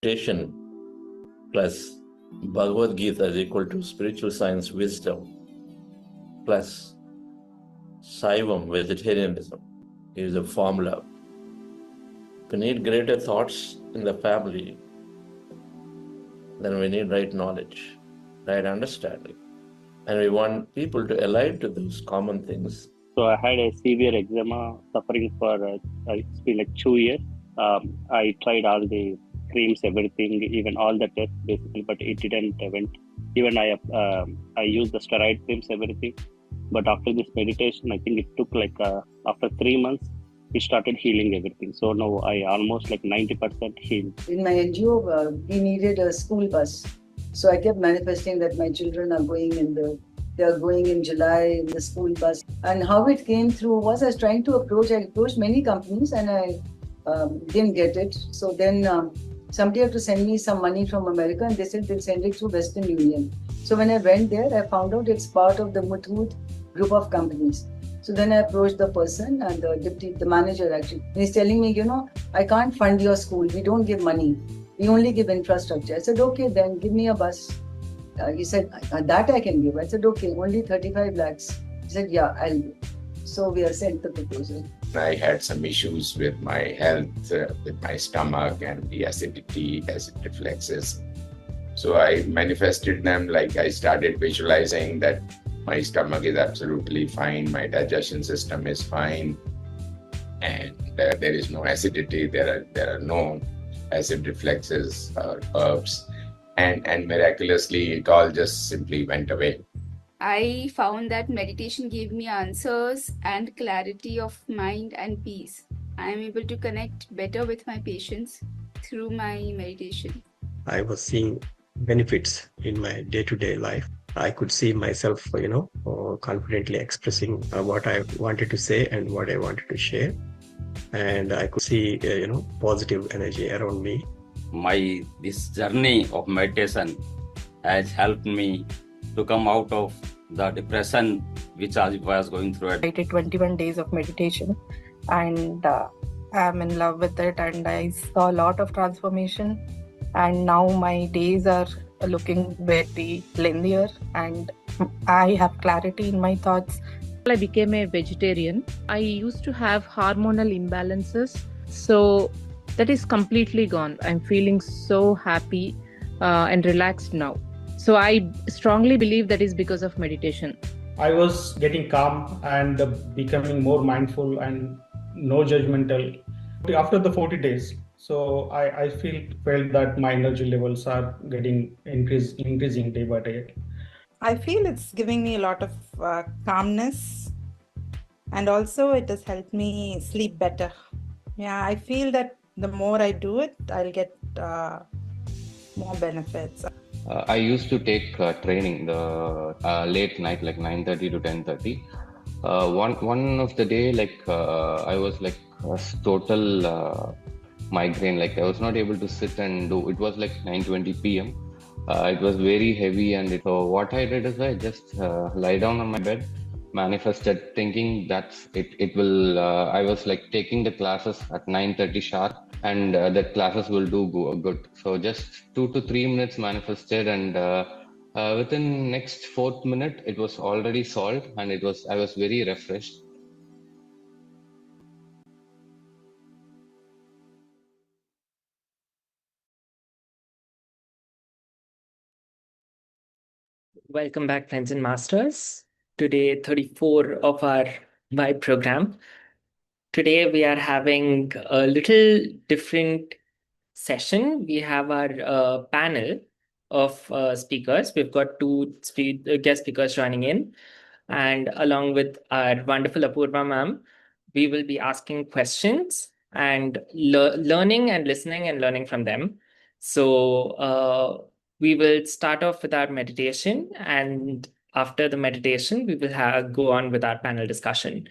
Meditation plus Bhagavad Gita is equal to spiritual science wisdom plus Saivam, vegetarianism, is a formula. If we need greater thoughts in the family, then we need right knowledge, right understanding. And we want people to align to those common things. So I had a severe eczema suffering for it's been like 2 years. I tried all the creams, everything, even all the tests basically, but it didn't went. Even I used the steroid creams, everything. But after this meditation, I think it took like after 3 months, it started healing everything. So now I almost like 90% healed. In my NGO, we needed a school bus. So I kept manifesting that my children are going they are going in July in the school bus. And how it came through was I was trying to I approached many companies and I didn't get it. So then somebody had to send me some money from America and they said they'll send it through Western Union. So when I went there, I found out it's part of the Muthoot group of companies. So then I approached the person and the manager actually. And he's telling me, I can't fund your school. We don't give money. We only give infrastructure. I said, okay, then give me a bus. He said, that I can give. I said, okay, only 35 lakhs. He said, yeah, I'll give. So we have sent the proposal. I had some issues with my health, with my stomach and the acidity, acid reflexes. So I manifested them, like I started visualizing that my stomach is absolutely fine, my digestion system is fine, and there is no acidity, there are no acid reflexes or herbs, and miraculously it all just simply went away. I found that meditation gave me answers and clarity of mind and peace. I am able to connect better with my patients through my meditation. I was seeing benefits in my day-to-day life. I could see myself, confidently expressing what I wanted to say and what I wanted to share. And I could see, positive energy around me. This journey of meditation has helped me to come out of the depression which I was going through. I did 21 days of meditation and I'm in love with it, and I saw a lot of transformation, and now my days are looking very linear and I have clarity in my thoughts. I became a vegetarian. I used to have hormonal imbalances, so that is completely gone. I'm feeling so happy and relaxed now. So I strongly believe that is because of meditation. I was getting calm and becoming more mindful and no judgmental after the 40 days. So I felt that my energy levels are getting increasing day by day. I feel it's giving me a lot of calmness, and also it has helped me sleep better. Yeah, I feel that the more I do it, I'll get more benefits. I used to take training the late night, like 9:30 to 10:30. One of the day, I was like total migraine. Like I was not able to sit and do. It was like 9:20 p.m. It was very heavy, and so what I did is I just lie down on my bed, manifested, thinking that it will. I was like taking the classes at 9:30 sharp, and the classes will do good. So just 2 to 3 minutes manifested, and within next 4th minute, it was already solved, and I was very refreshed. Welcome back, friends and masters. Today, 34 of our Vibe program. Today, we are having a little different session. We have our panel of speakers. We've got two guest speakers joining in. And along with our wonderful Apurva ma'am, we will be asking questions and learning and listening and learning from them. So we will start off with our meditation, and after the meditation, we will go on with our panel discussion.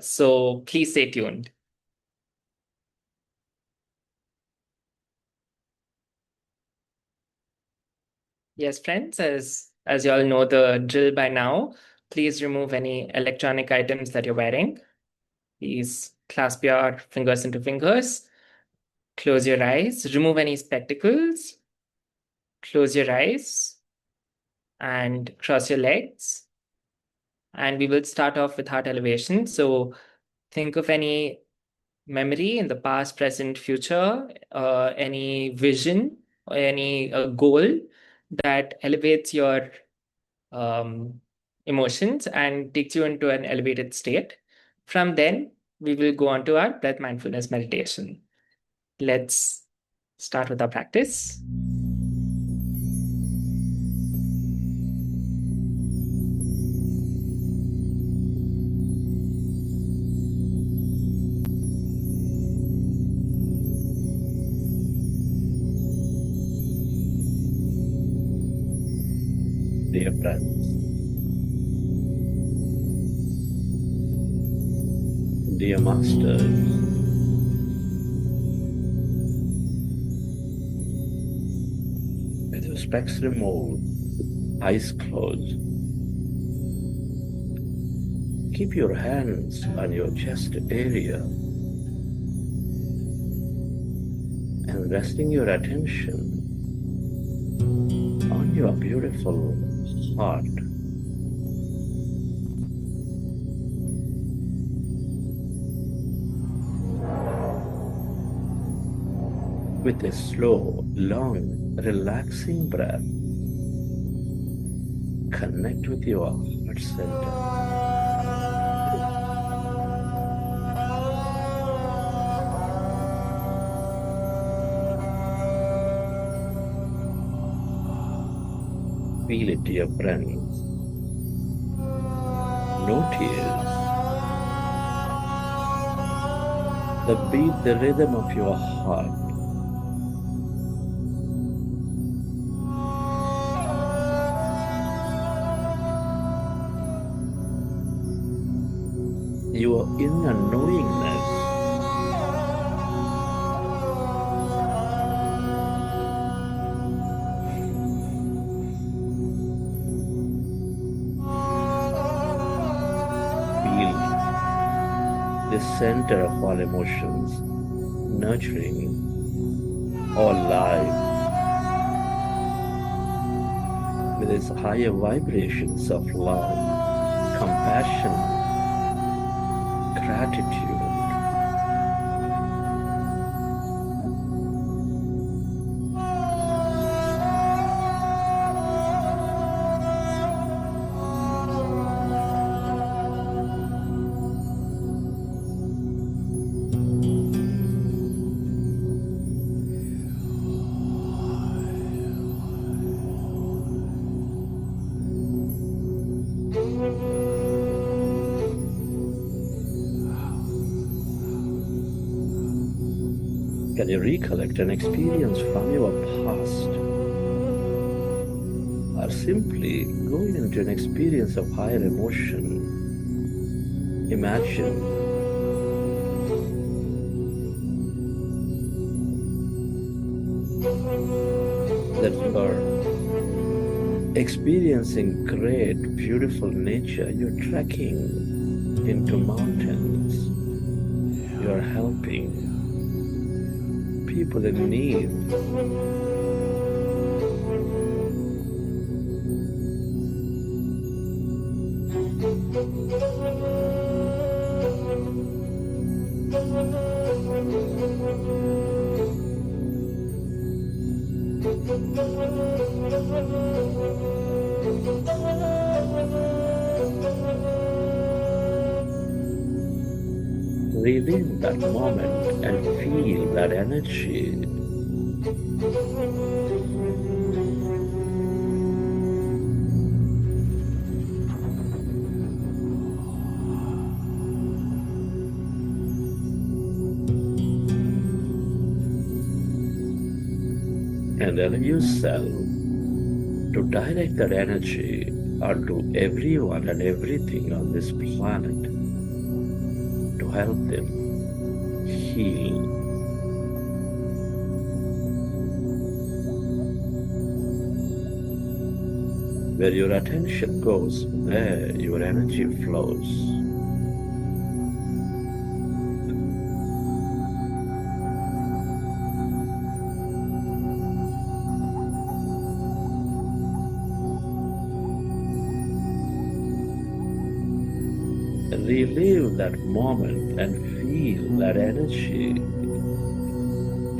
So please stay tuned. Yes, friends, as you all know the drill by now, please remove any electronic items that you're wearing. Please clasp your fingers into fingers. Close your eyes, remove any spectacles, close your eyes, and cross your legs. And we will start off with heart elevation. So think of any memory in the past, present, future, any vision or any goal that elevates your emotions and takes you into an elevated state. From then, we will go on to our breath mindfulness meditation. Let's start with our practice. Dear friends, dear masters, with your specs removed, eyes closed, keep your hands on your chest area and resting your attention on your beautiful heart. With a slow, long, relaxing breath, connect with your heart center. Feel it, dear friends. No tears. The beat, the rhythm of your heart. Your inner knowingness. The center of all emotions, nurturing all life with its higher vibrations of love, compassion, gratitude. Can you recollect an experience from your past? Or simply go into an experience of higher emotion? Imagine that you are experiencing great, beautiful nature. You're trekking into mountains. You're helping people in need. Relive that moment and feel that energy. And allow yourself to direct that energy onto everyone and everything on this planet to help them heal. Where your attention goes, there your energy flows. relive that moment and feel that energy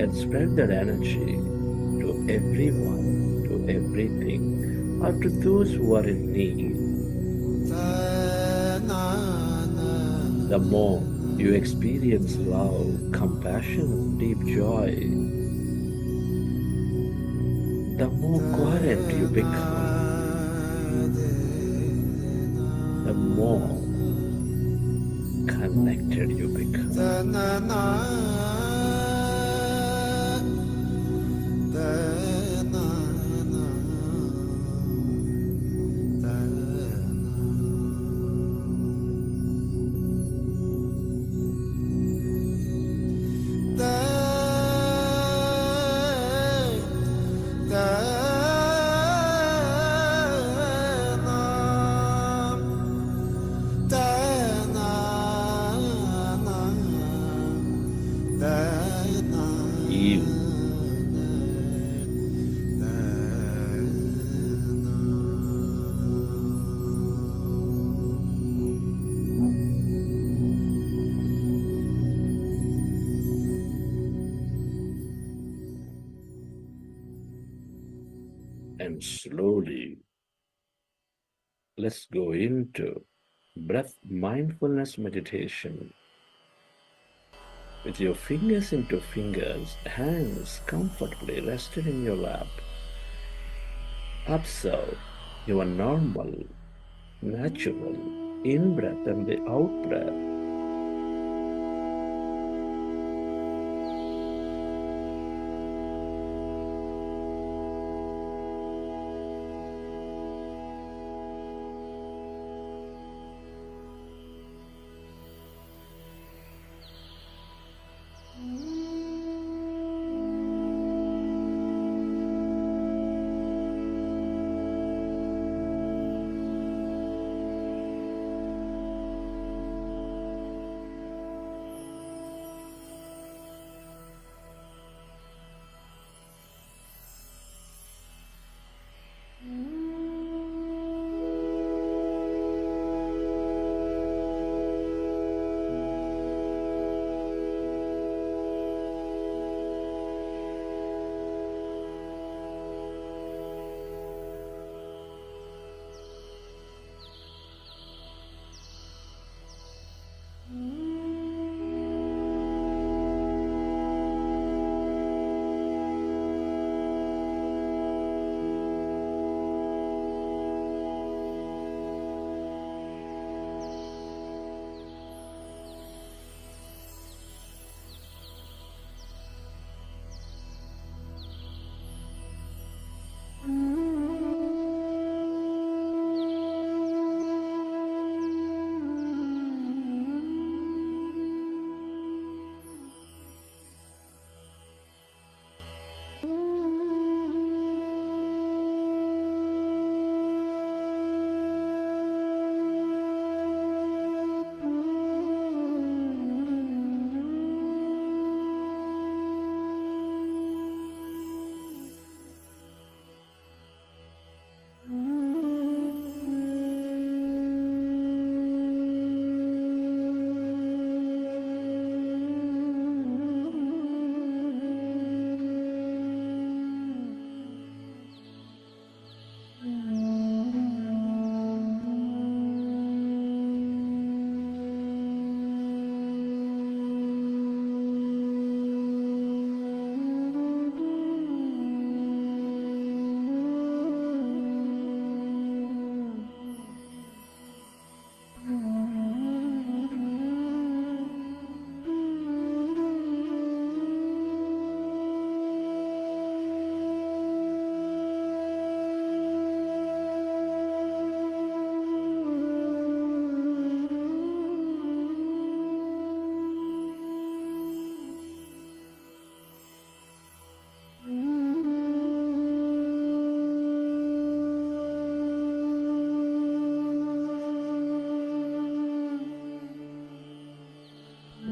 and spread that energy to everyone, to everything, or to those who are in need. The more you experience love, compassion, deep joy, the more coherent you become, the more connected you become. You and slowly let's go into breath mindfulness meditation. With your fingers into fingers, hands comfortably rested in your lap. Observe your normal, natural in-breath and the out-breath.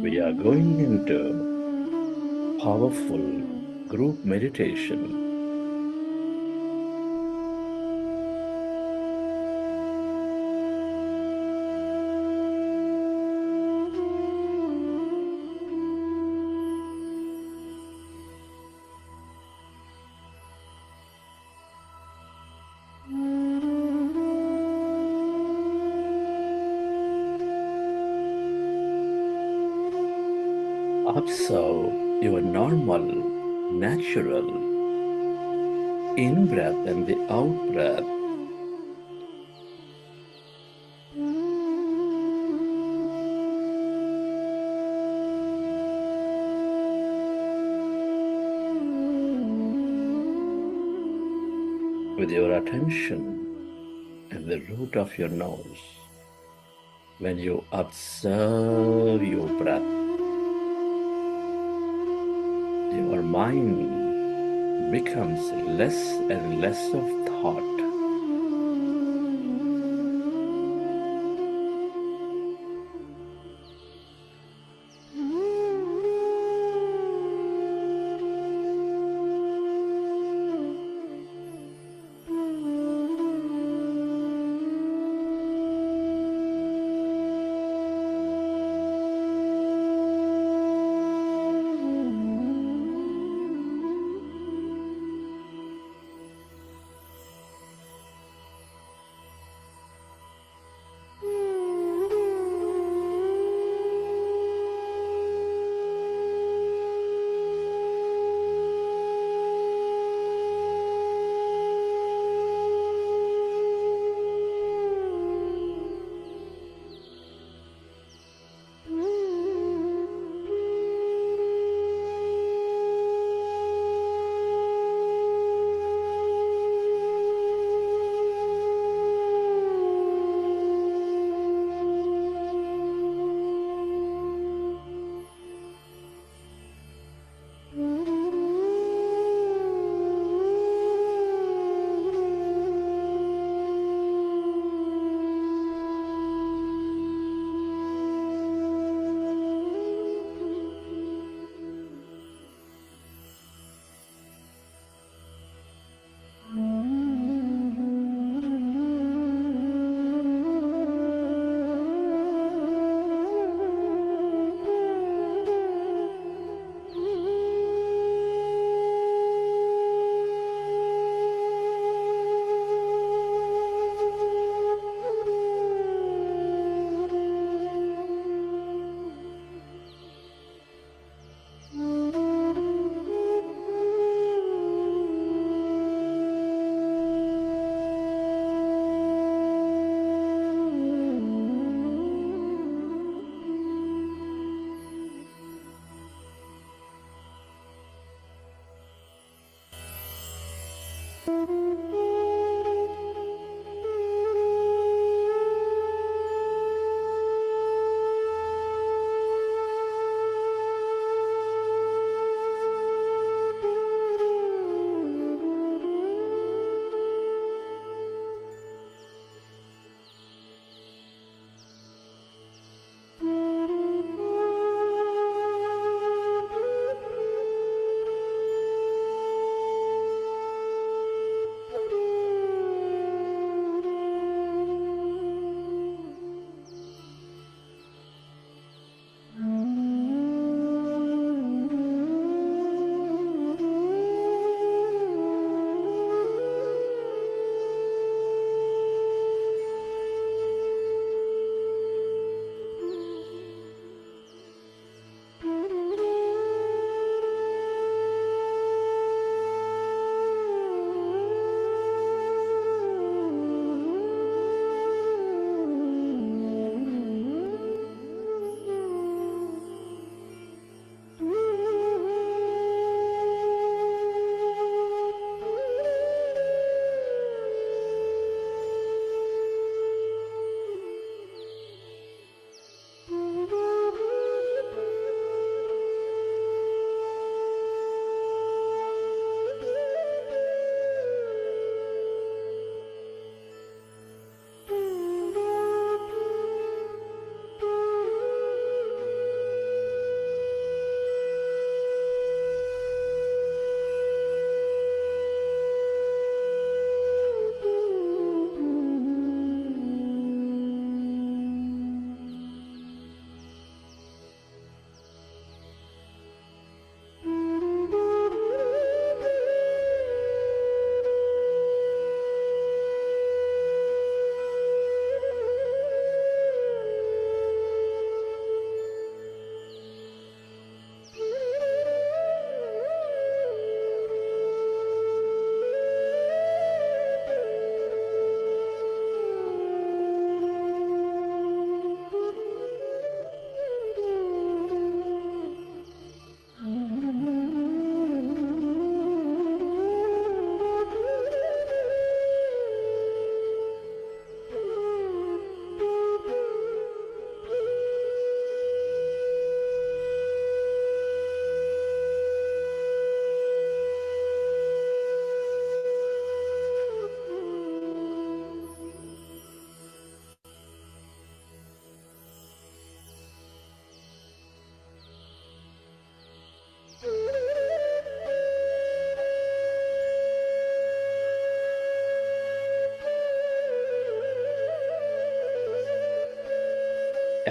We are going into powerful group meditation. observe your normal, natural in breath and the out breath. With your attention at the root of your nose, when you observe your breath, your mind becomes less and less of thought.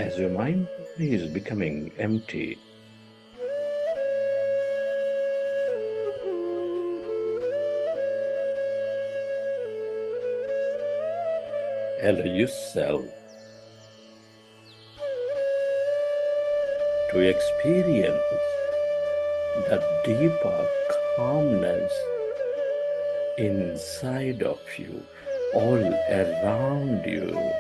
as your mind is becoming empty, allow yourself to experience that deeper calmness inside of you, all around you.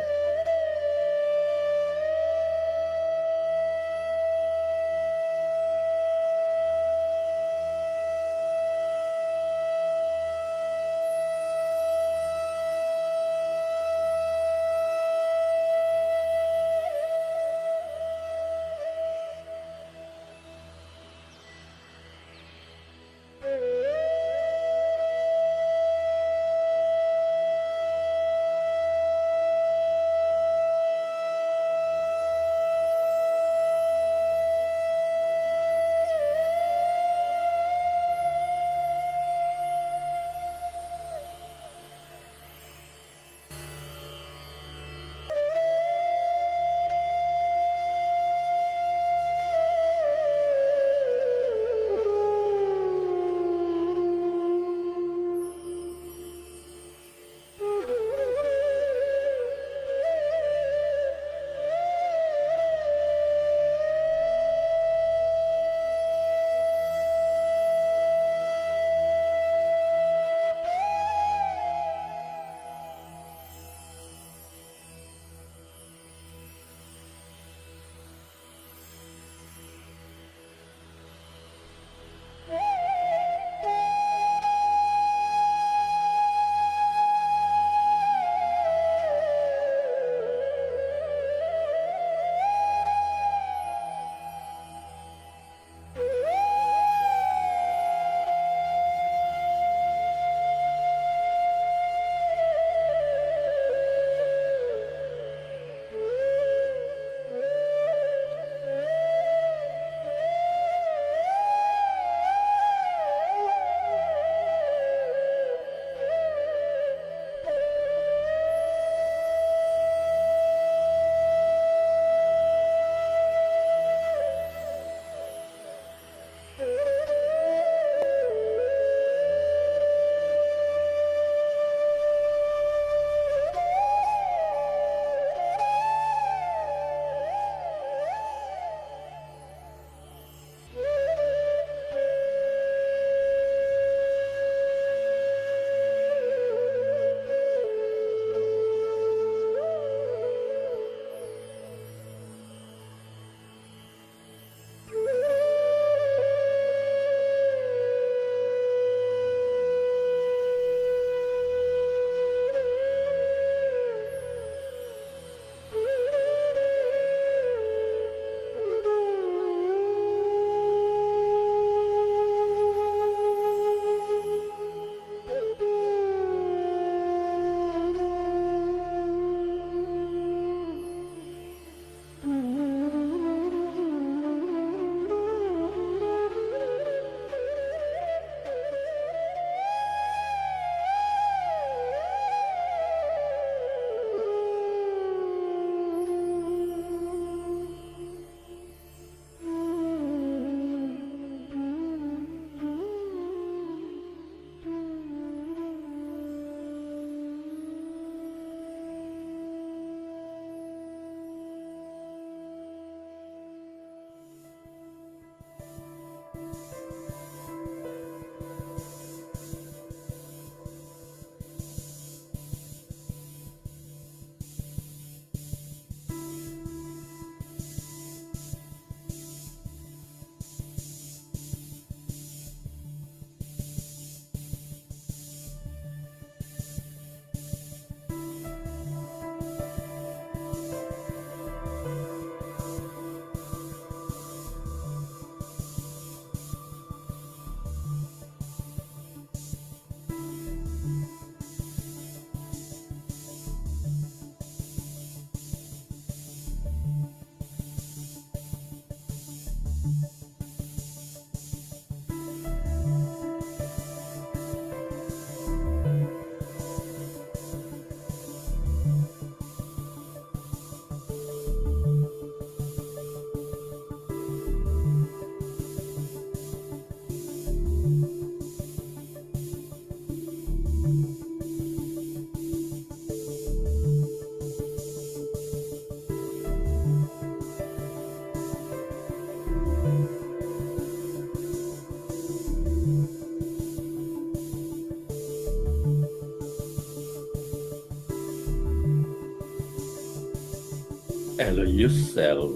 Allow yourself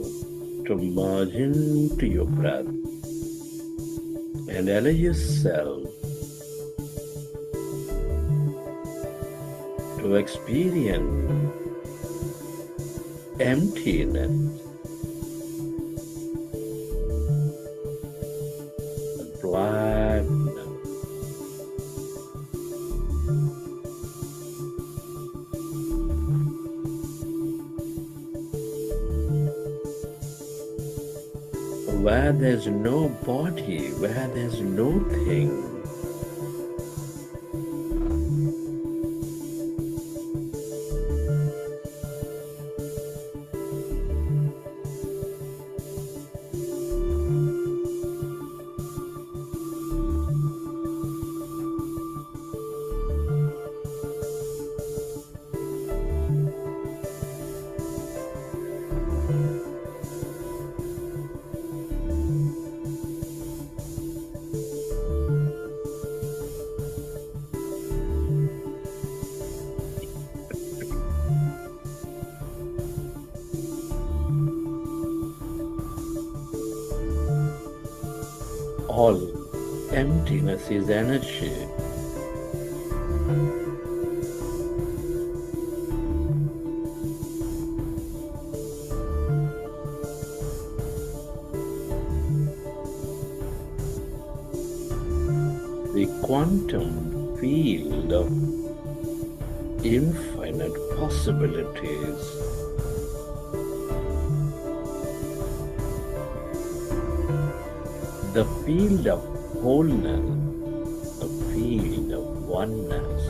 to merge into your breath and allow yourself to experience emptiness, blackness. Where there's no body, where there's no thing. All emptiness is energy. The quantum field of infinite possibilities. The field of wholeness, the field of oneness.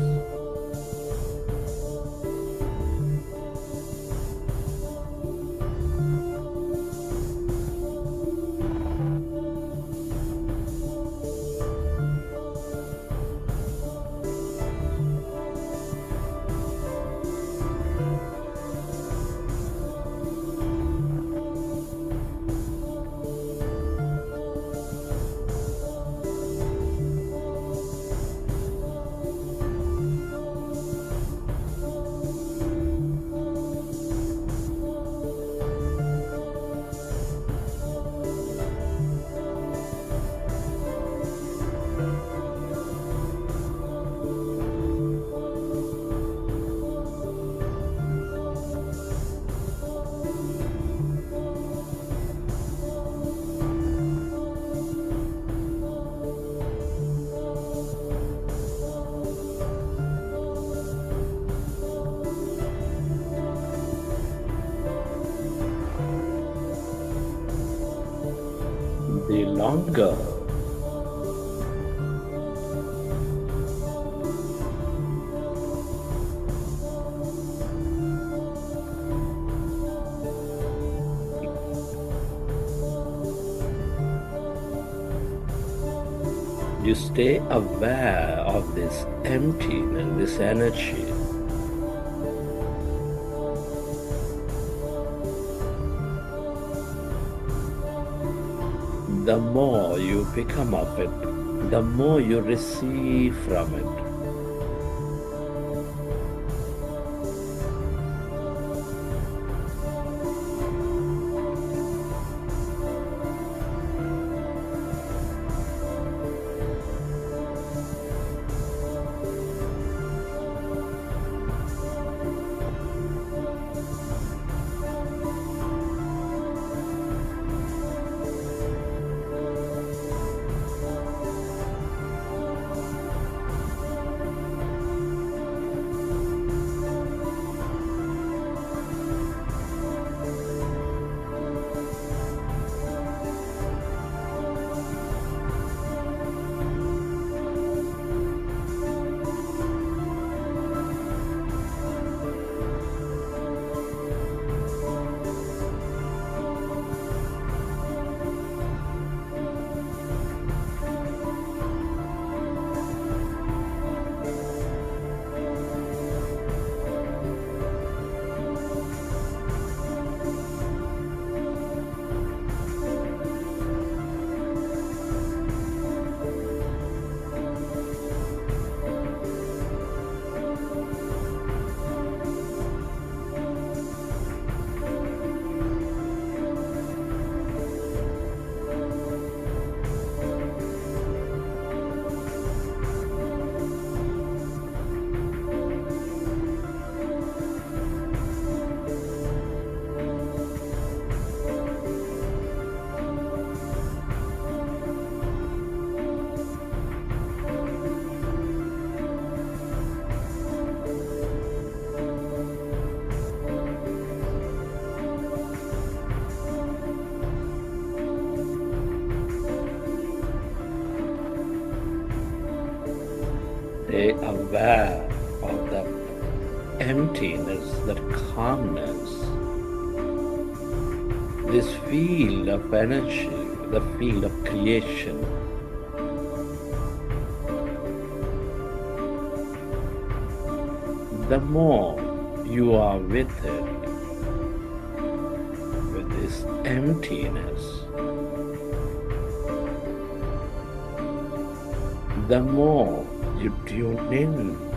The longer you stay aware of this emptiness, this energy, the more you become of it, the more you receive from it. stay aware of the emptiness, that calmness, this field of energy, the field of creation. The more you are with it, with this emptiness, the more you tune in.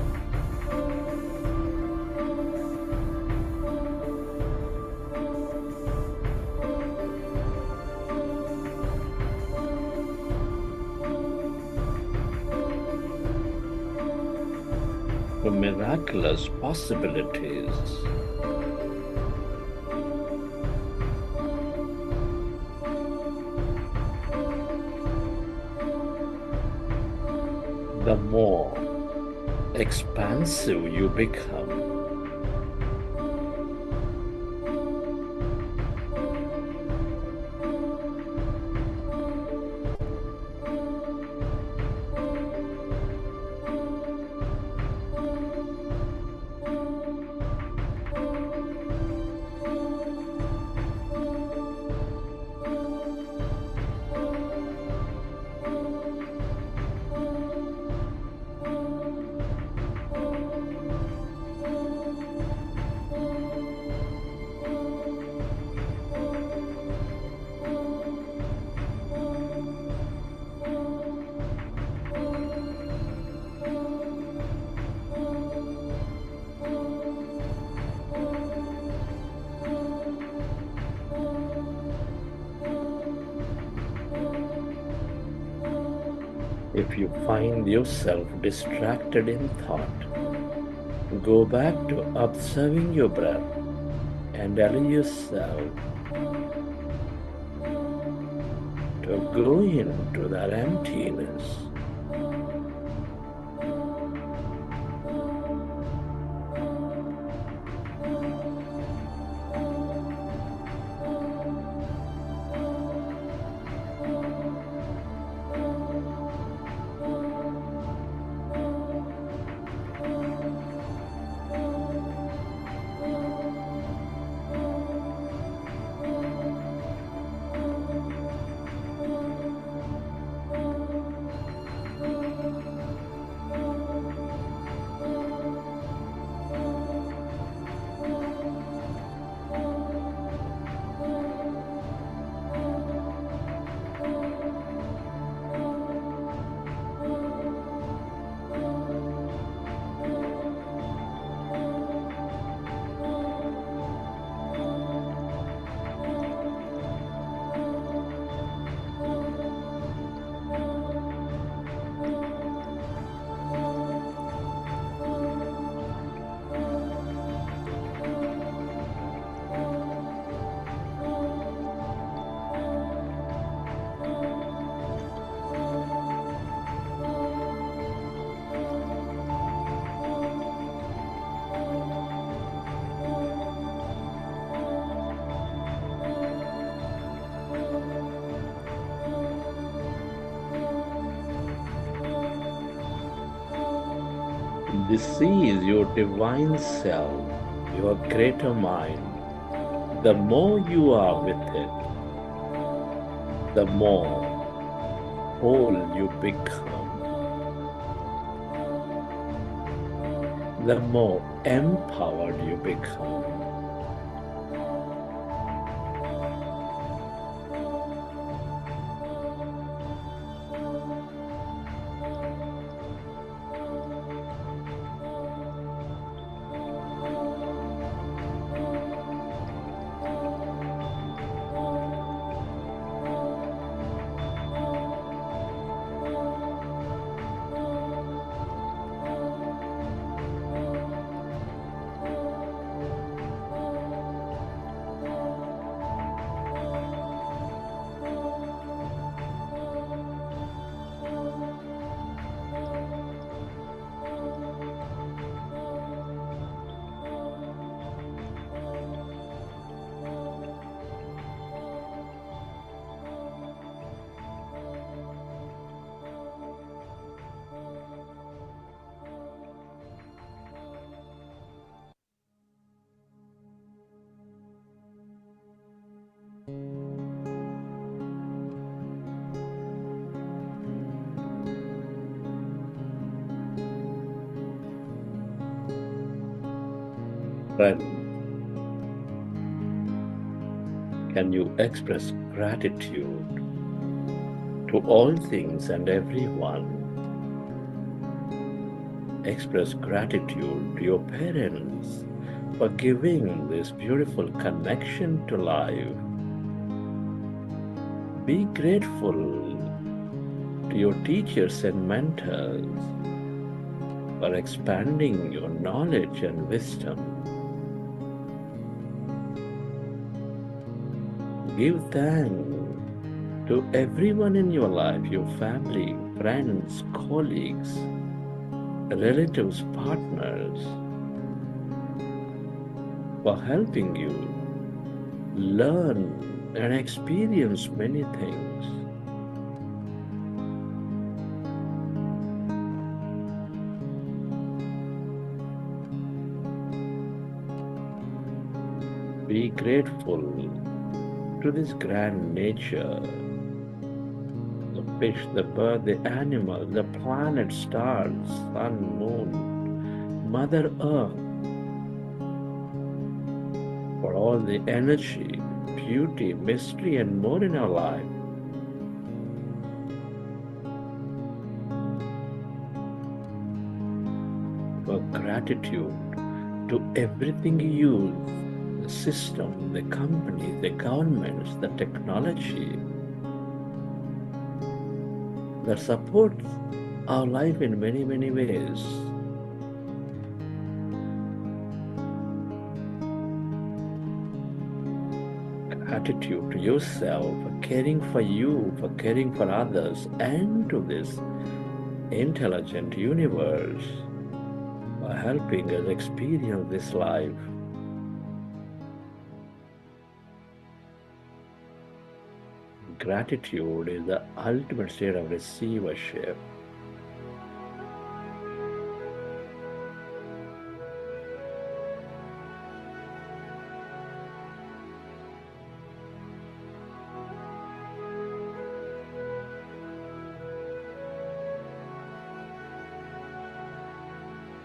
The miraculous possibilities. The more expansive you become. If you find yourself distracted in thought, go back to observing your breath and allow yourself to go into that emptiness. This is your divine self, your greater mind. The more you are with it, the more whole you become, the more empowered you become. Friend, can you express gratitude to all things and everyone? Express gratitude to your parents for giving this beautiful connection to life. Be grateful to your teachers and mentors for expanding your knowledge and wisdom. Give thanks to everyone in your life, your family, friends, colleagues, relatives, partners, for helping you learn and experience many things. Be grateful to this grand nature, the fish, the bird, the animal, the planet, stars, sun, moon, Mother Earth, for all the energy, beauty, mystery, and more in our life. For gratitude to everything you use, the system, the companies, the governments, the technology that supports our life in many, many ways. Gratitude to yourself for caring for you, for caring for others, and to this intelligent universe for helping us experience this life. Gratitude is the ultimate state of receivership.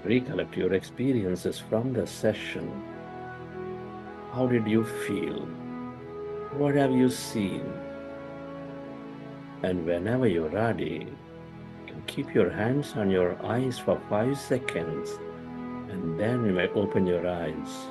Recollect your experiences from the session. How did you feel? What have you seen? And whenever you're ready, you can keep your hands on your eyes for 5 seconds, and then you may open your eyes.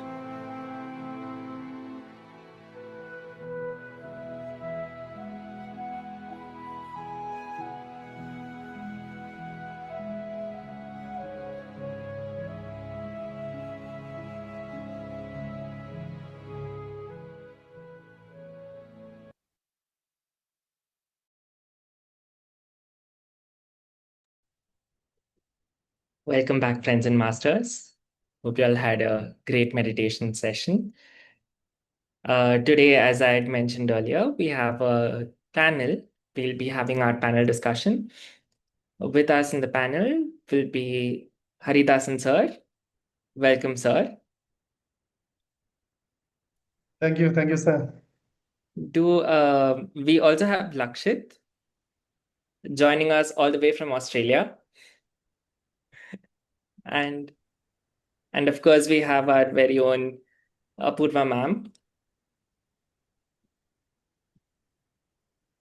Welcome back, friends and masters. Hope you all had a great meditation session. Today, as I had mentioned earlier, we have a panel. We'll be having our panel discussion. With us in the panel will be Haridasan sir. Welcome, sir. Thank you, sir. We also have Lakshit joining us all the way from Australia. And of course, we have our very own Apurva ma'am.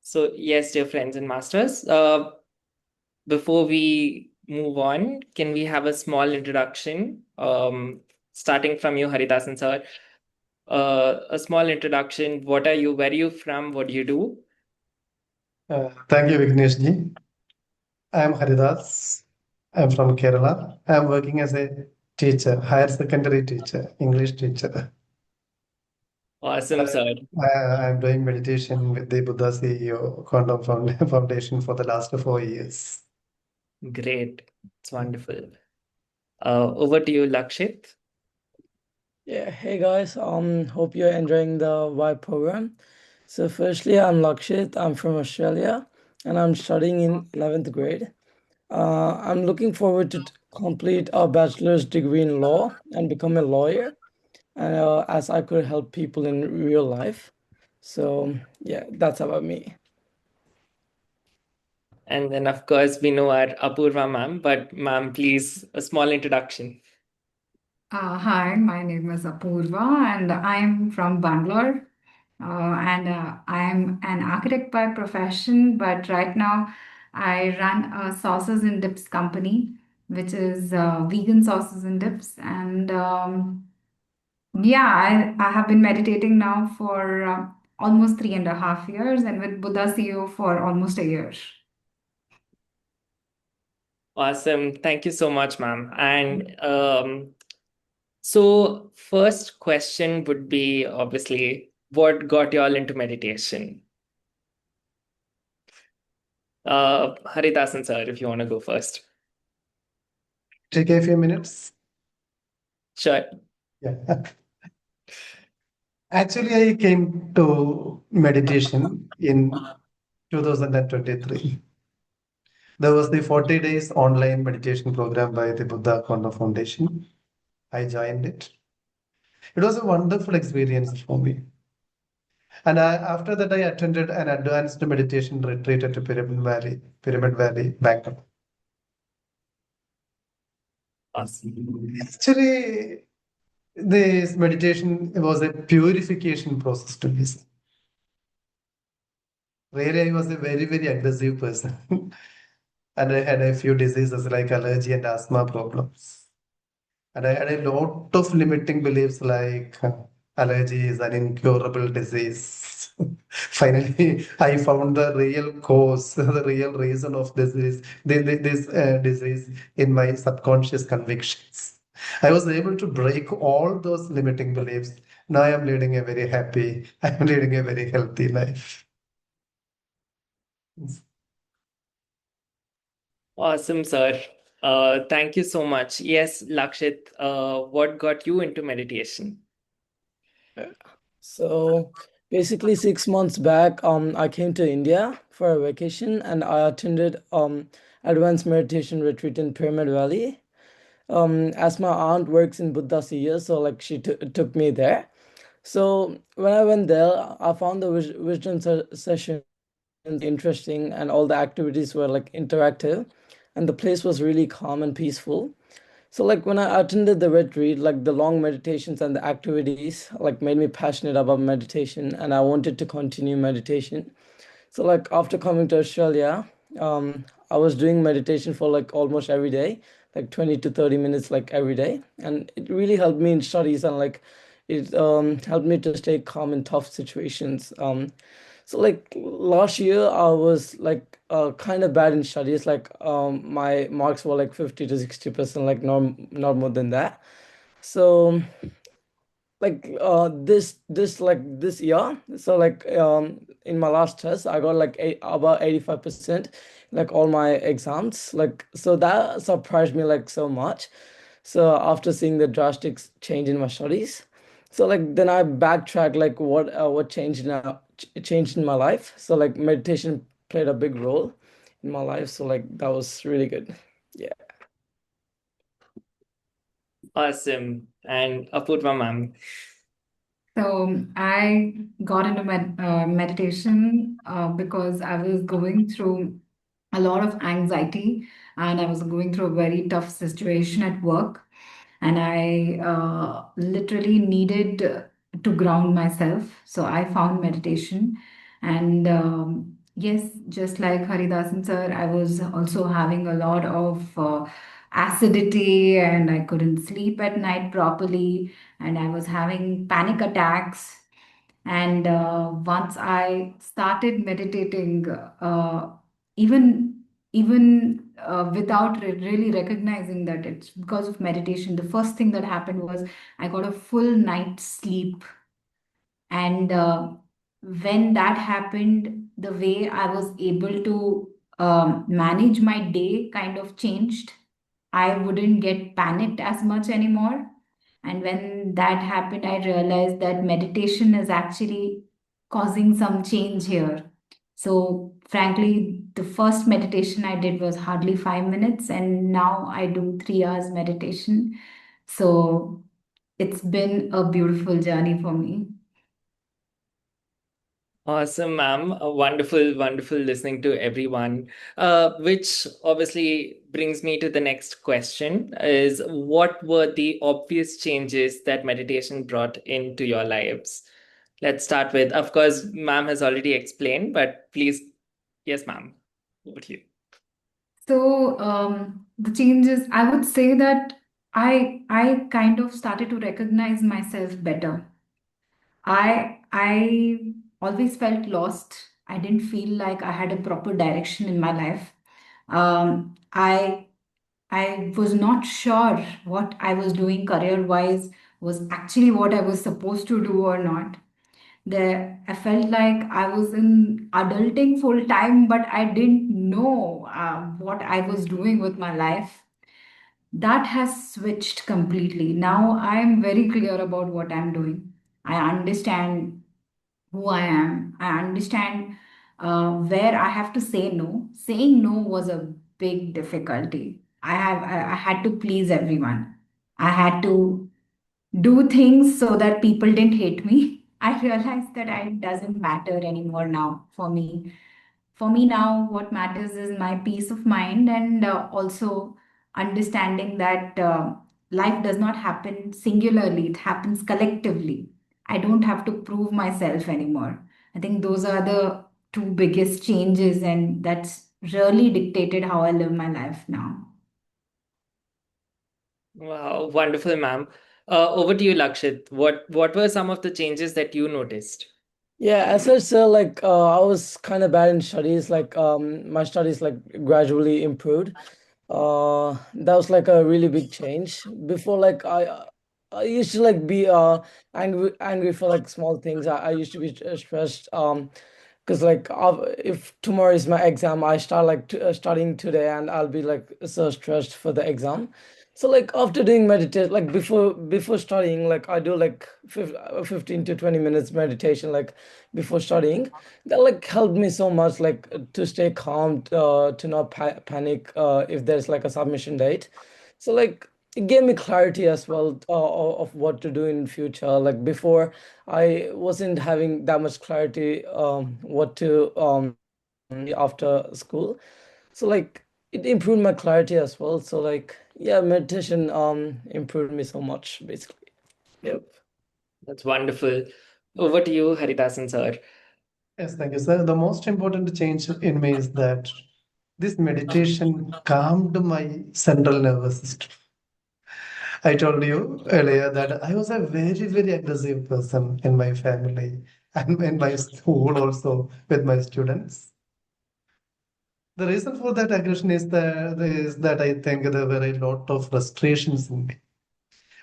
So yes, dear friends and masters, before we move on, can we have a small introduction, starting from you, Haridasan sir? A small introduction. What are you? Where are you from? What do you do? Thank you, Vignesh ji. I am Haridas. I am from Kerala. I am working as a teacher, higher secondary teacher, English teacher. Awesome, sir. I am doing meditation with the Buddha CEO Quantum Foundation for the last 4 years. Great. It's wonderful. Over to you, Lakshit. Yeah, hey guys, hope you're enjoying the Vibe program. So firstly, I'm Lakshit, I'm from Australia, and I'm studying in 11th grade. I'm looking forward to complete a bachelor's degree in law and become a lawyer, and as I could help people in real life. So yeah, that's about me. And then, of course, we know our Apurva ma'am, but ma'am, please, a small introduction. Hi, my name is Apurva, and I'm from Bangalore. I'm an architect by profession, but right now I run a sauces and dips company, which is vegan sauces and dips. And yeah, I have been meditating now for almost 3.5 years, and with Buddha CEO for almost a year. Awesome. Thank you so much, ma'am. And so first question would be obviously, what got you all into meditation? Haridasan sir, if you want to go first. Take a few minutes. Sure. Yeah. Actually, I came to meditation in 2023. There was the 40 days online meditation program by the Buddha Konda Foundation. I joined it. It was a wonderful experience for me. And after that, I attended an advanced meditation retreat at Pyramid Valley, Bangalore. Awesome. Actually, this meditation was a purification process to me. Really, I was a very, very aggressive person. And I had a few diseases like allergy and asthma problems. And I had a lot of limiting beliefs like allergy is an incurable disease. Finally, I found the real cause, the real reason of this disease in my subconscious convictions. I was able to break all those limiting beliefs. Now I am leading a very happy, I am leading a very healthy life. Awesome, sir. Thank you so much. Yes, Lakshit, what got you into meditation? So basically 6 months back, I came to India for a vacation and I attended advanced meditation retreat in Pyramid Valley. As my aunt works in Buddha CEO, so like she took me there. So when I went there, I found the wisdom session interesting and all the activities were like interactive and the place was really calm and peaceful. So like when I attended the retreat, like the long meditations and the activities like made me passionate about meditation and I wanted to continue meditation. So like after coming to Australia, I was doing meditation for like almost every day, like 20 to 30 minutes like every day. And it really helped me in studies and like it helped me to stay calm in tough situations. So like last year I was like kind of bad in studies, like my marks were like 50 to 60%, like not more than that. So like this year, so like in my last test I got like about 85% like all my exams, like so that surprised me like so much. So after seeing the drastic change in my studies, so like then I backtracked like what changed in my life. So like meditation played a big role in my life, so like that was really good. Yeah. Awesome. And Apurva ma'am. So I got into meditation because I was going through a lot of anxiety and I was going through a very tough situation at work. And I literally needed to ground myself. So I found meditation. And yes, just like Haridasan sir, I was also having a lot of acidity and I couldn't sleep at night properly. And I was having panic attacks. And once I started meditating, even without really recognizing that it's because of meditation, the first thing that happened was I got a full night's sleep. And when that happened, the way I was able to manage my day kind of changed. I wouldn't get panicked as much anymore. And when that happened, I realized that meditation is actually causing some change here. So, frankly, the first meditation I did was hardly 5 minutes, and now I do 3 hours meditation. So, it's been a beautiful journey for me. Awesome, ma'am. Wonderful, wonderful listening to everyone. Which obviously brings me to the next question is what were the obvious changes that meditation brought into your lives? Let's start with, of course, ma'am has already explained, but please, yes, ma'am, over to you. So the changes, I would say that I kind of started to recognize myself better. I always felt lost. I didn't feel like I had a proper direction in my life. I was not sure what I was doing career-wise was actually what I was supposed to do or not. There, I felt like I was in adulting full time, but I didn't know what I was doing with my life. That has switched completely. Now I am very clear about what I'm doing. I understand who I am. I understand where I have to say no. Saying no was a big difficulty. I had to please everyone. I had to do things so that people didn't hate me. I realized that it doesn't matter anymore now for me. For me now, what matters is my peace of mind and also understanding that life does not happen singularly, it happens collectively. I don't have to prove myself anymore. I think those are the two biggest changes, and that's really dictated how I live my life now. Wow, wonderful, ma'am. Over to you, Lakshit. What were some of the changes that you noticed? Yeah, as I said, like I was kind of bad in studies. Like my studies like gradually improved. That was like a really big change. Before, like I used to like be angry for like small things. I used to be stressed. Because like if tomorrow is my exam, I start like studying today, and I'll be like so stressed for the exam. So like after doing meditation, like before studying, like I do like 15 to 20 minutes meditation, like before studying. That like helped me so much, like to stay calm, to not panic if there's like a submission date. So like it gave me clarity as well of what to do in future. Like before, I wasn't having that much clarity what to after school. So like it improved my clarity as well. So like yeah, meditation improved me so much basically. Yep, that's wonderful. Over to you, Haridasan sir. Yes, thank you, sir. The most important change in me is that this meditation calmed my central nervous system. I told you earlier that I was a very, very aggressive person in my family and in my school also with my students. The reason for that aggression is that I think there were a lot of frustrations in me,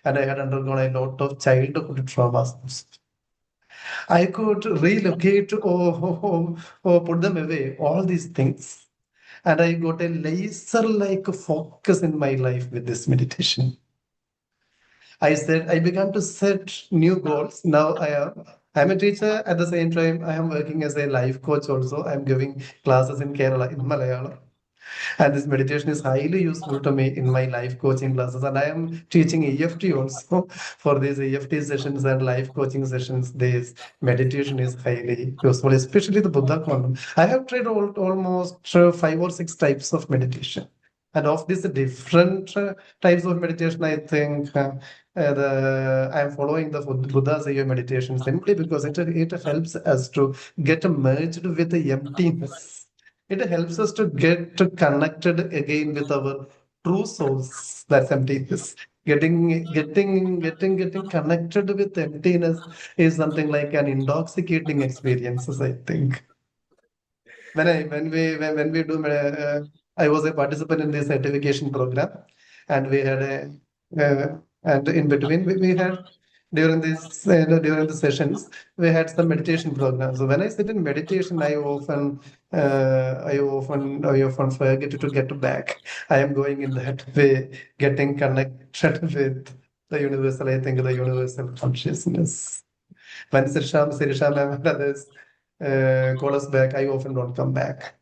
and I had undergone a lot of childhood traumas. I could relocate or put them away, all these things. And I got a laser-like focus in my life with this meditation. I began to set new goals. Now I'm a teacher. At the same time, I am working as a life coach also. I'm giving classes in Kerala, in Malayalam. And this meditation is highly useful to me in my life coaching classes. And I am teaching EFT also for these EFT sessions and life coaching sessions. This meditation is highly useful, especially the Buddha quantum. I have tried almost 5 or 6 types of meditation. And of these different types of meditation, I think I am following the Buddha's meditation simply because it helps us to get merged with the emptiness. It helps us to get connected again with our true souls. That's emptiness. Getting connected with emptiness is something like an intoxicating experience, I think. When we do, I was a participant in this certification program, and we had and in between we had during the sessions we had some meditation programs. So when I sit in meditation, I often forget to get back. I am going in that way, getting connected with the universal. I think the universal consciousness. When Sirisham and others call us back, I often don't come back.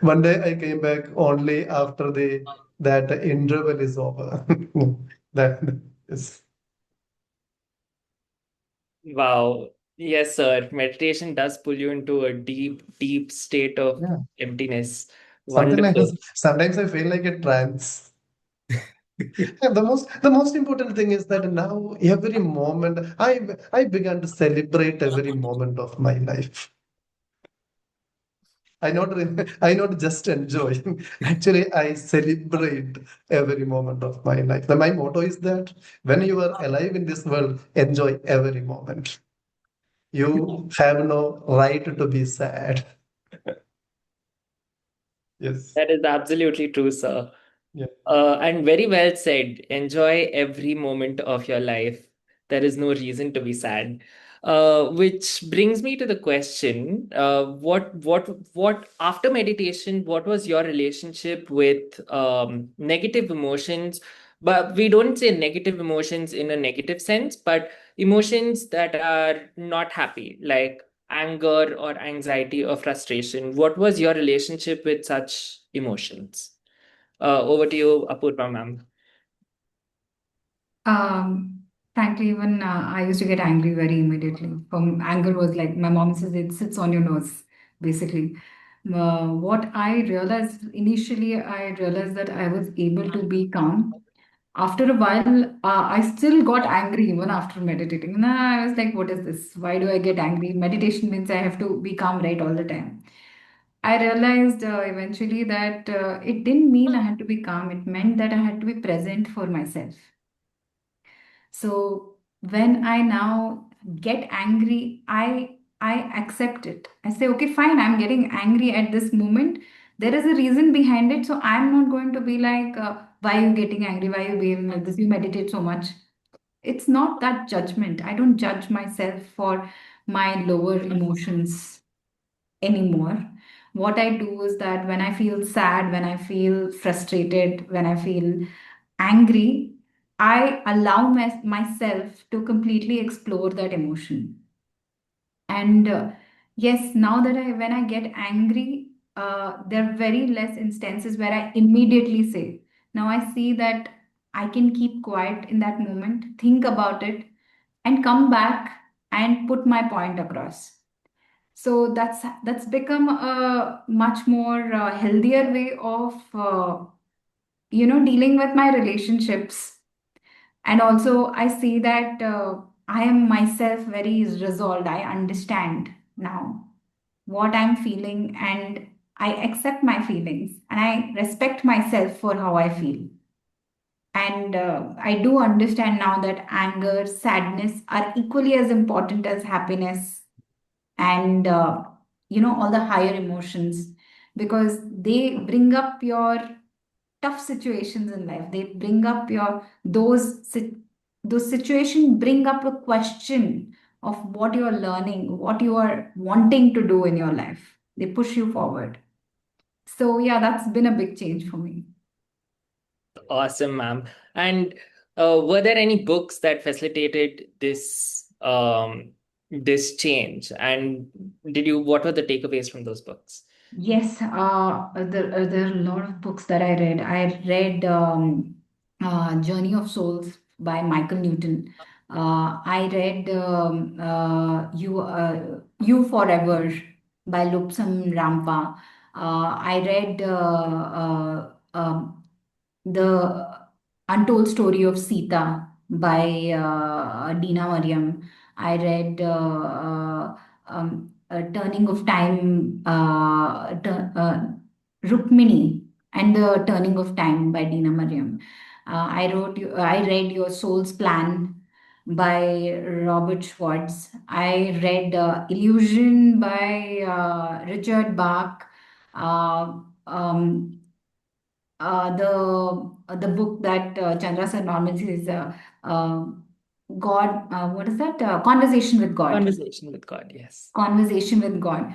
One day I came back only after that interval is over. That is. Wow, Yes, sir. Meditation does pull you into a deep, deep state of Yeah. emptiness. Something like Wonderful. this. Sometimes I feel like a trance. And the most important thing is that now every moment I began to celebrate every moment of my life. I not just enjoy. Actually, I celebrate every moment of my life. My motto is that when you are alive in this world, enjoy every moment. You have no right to be sad. Yes. That is absolutely true, sir. Yeah. And very well said. Enjoy every moment of your life. There is no reason to be sad. Which brings me to the question: what after meditation? What was your relationship with negative emotions? But we don't say negative emotions in a negative sense, but emotions that are not happy, like anger or anxiety or frustration. What was your relationship with such emotions? Over to you, Apurva ma'am. Frankly, even I used to get angry very immediately. Anger was like my mom says it sits on your nose, basically. What I realized initially, I realized that I was able to be calm. After a while, I still got angry even after meditating. And I was like, what is this? Why do I get angry? Meditation means I have to be calm right all the time. I realized eventually that it didn't mean I had to be calm. It meant that I had to be present for myself. So when I now get angry, I accept it. I say, okay, fine, I'm getting angry at this moment. There is a reason behind it. So I'm not going to be like, why are you getting angry? Why are you behaving like this? You meditate so much. It's not that judgment. I don't judge myself for my lower emotions anymore. What I do is that when I feel sad, when I feel frustrated, when I feel angry, I allow myself to completely explore that emotion. And yes, now that when I get angry, there are very less instances where I immediately say. Now I see that I can keep quiet in that moment, think about it, and come back and put my point across. So that's become a much more healthier way of dealing with my relationships. And also I see that I am myself very resolved. I understand now what I'm feeling, and I accept my feelings, and I respect myself for how I feel. And I do understand now that anger, sadness are equally as important as happiness and all the higher emotions, because they bring up your tough situations in life. They bring up your those situations bring up a question of what you are learning, what you are wanting to do in your life. They push you forward. So yeah, that's been a big change for me. Awesome, ma'am. And were there any books that facilitated this change? And what were the takeaways from those books? Yes, there are a lot of books that I read. I read Journey of Souls by Michael Newton. I read You Forever by Lobsang Rampa. I read The Untold Story of Sita by Dina Mariam. I read Turning of Time, Rukmini and the Turning of Time by Dina Mariam. I read Your Soul's Plan by Robert Schwartz. I read Illusion by Richard Bach. Uh, um, the book that Chandra Sir normally says, uh, God, what is that? Conversation with God. Conversation with God, yes. Conversation with God.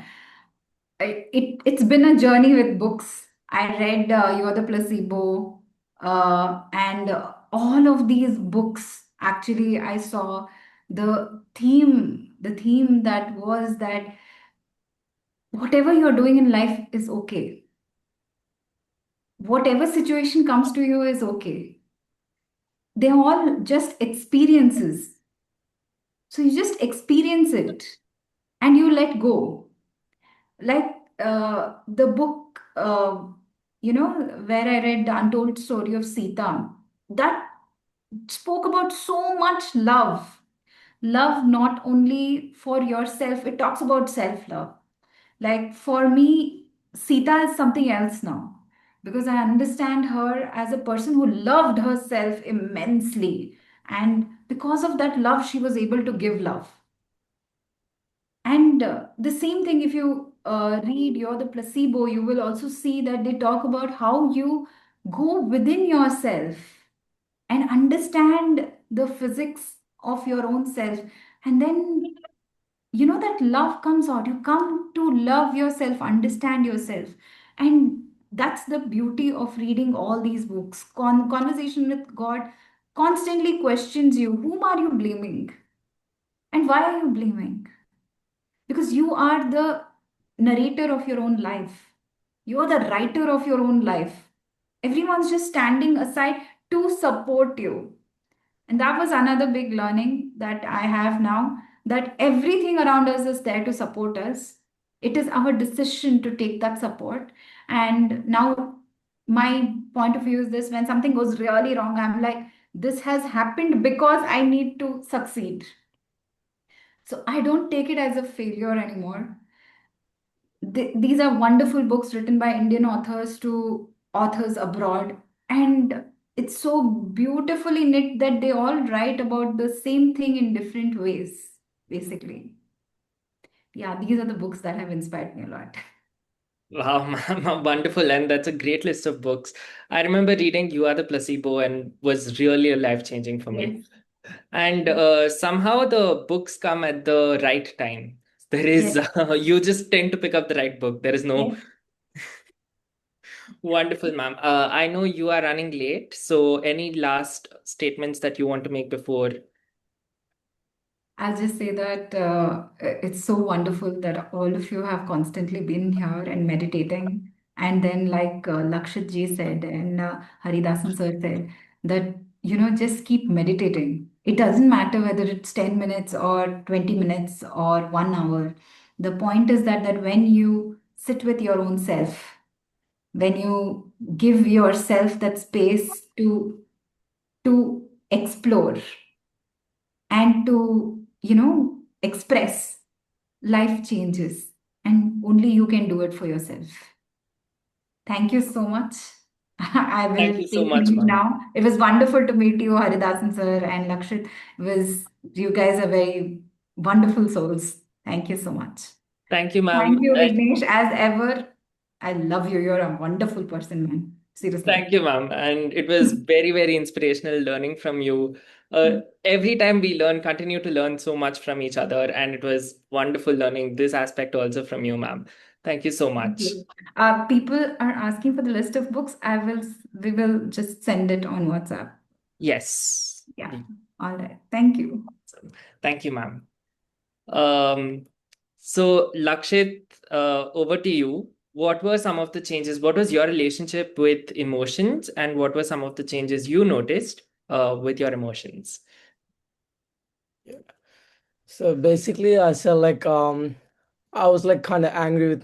It's been a journey with books. I read You're the Placebo, and all of these books. Actually, I saw the theme that was that whatever you're doing in life is okay. Whatever situation comes to you is okay. They're all just experiences. So you just experience it and you let go. Like the book, where I read The Untold Story of Sita, that spoke about so much love. Love not only for yourself, it talks about self love. Like for me, Sita is something else now because I understand her as a person who loved herself immensely. And because of that love, she was able to give love. And the same thing, if you read You're the Placebo, you will also see that they talk about how you go within yourself and understand the physics of your own self. And then, that love comes out. You come to love yourself, understand yourself. And that's the beauty of reading all these books. Conversation with God constantly questions you. Whom are you blaming? And why are you blaming? Because you are the narrator of your own life. You are the writer of your own life. Everyone's just standing aside to support you. And that was another big learning that I have now, that everything around us is there to support us. It is our decision to take that support. And now, my point of view is this: when something goes really wrong, I'm like, this has happened because I need to succeed. So I don't take it as a failure anymore. These are wonderful books written by Indian authors to authors abroad. And it's so beautifully knit that they all write about the same thing in different ways, basically. Yeah, these are the books that have inspired me a lot. Wow, ma'am, wonderful. And that's a great list of books. I remember reading You Are the Placebo and was really life-changing for me. Yes. And somehow the books come at the right time. There is, Yes. you just tend to pick up the right book. There is no Yes. wonderful, ma'am. I know you are running late, so any last statements that you want to make before? I'll just say that it's so wonderful that all of you have constantly been here and meditating. And then, like Lakshit ji said and Haridasan sir said, that, just keep meditating. It doesn't matter whether it's 10 minutes or 20 minutes or 1 hour. The point is that when you sit with your own self, when you give yourself that space to explore and to express, life changes, and only you can do it for yourself. Thank you so much. I will Thank you so take much, leave ma'am. now. It was wonderful to meet you, Haridasan sir and Lakshit. You guys are very wonderful souls. Thank you so much. Thank you, ma'am. Thank you, Vignesh. As ever, I love you. You're a wonderful person, man. Seriously. Thank you, ma'am. And it was very inspirational learning from you. Every time we continue to learn so much from each other. And it was wonderful learning this aspect also from you, ma'am. Thank you so Thank much. you. People are asking for the list of books. We will just send it on WhatsApp. Yes. Yeah. All right. Thank you. Thank you, ma'am. So Lakshit, over to you. What were some of the changes? What was your relationship with emotions, and what were some of the changes you noticed with your emotions? So basically, I felt like I was like kind of angry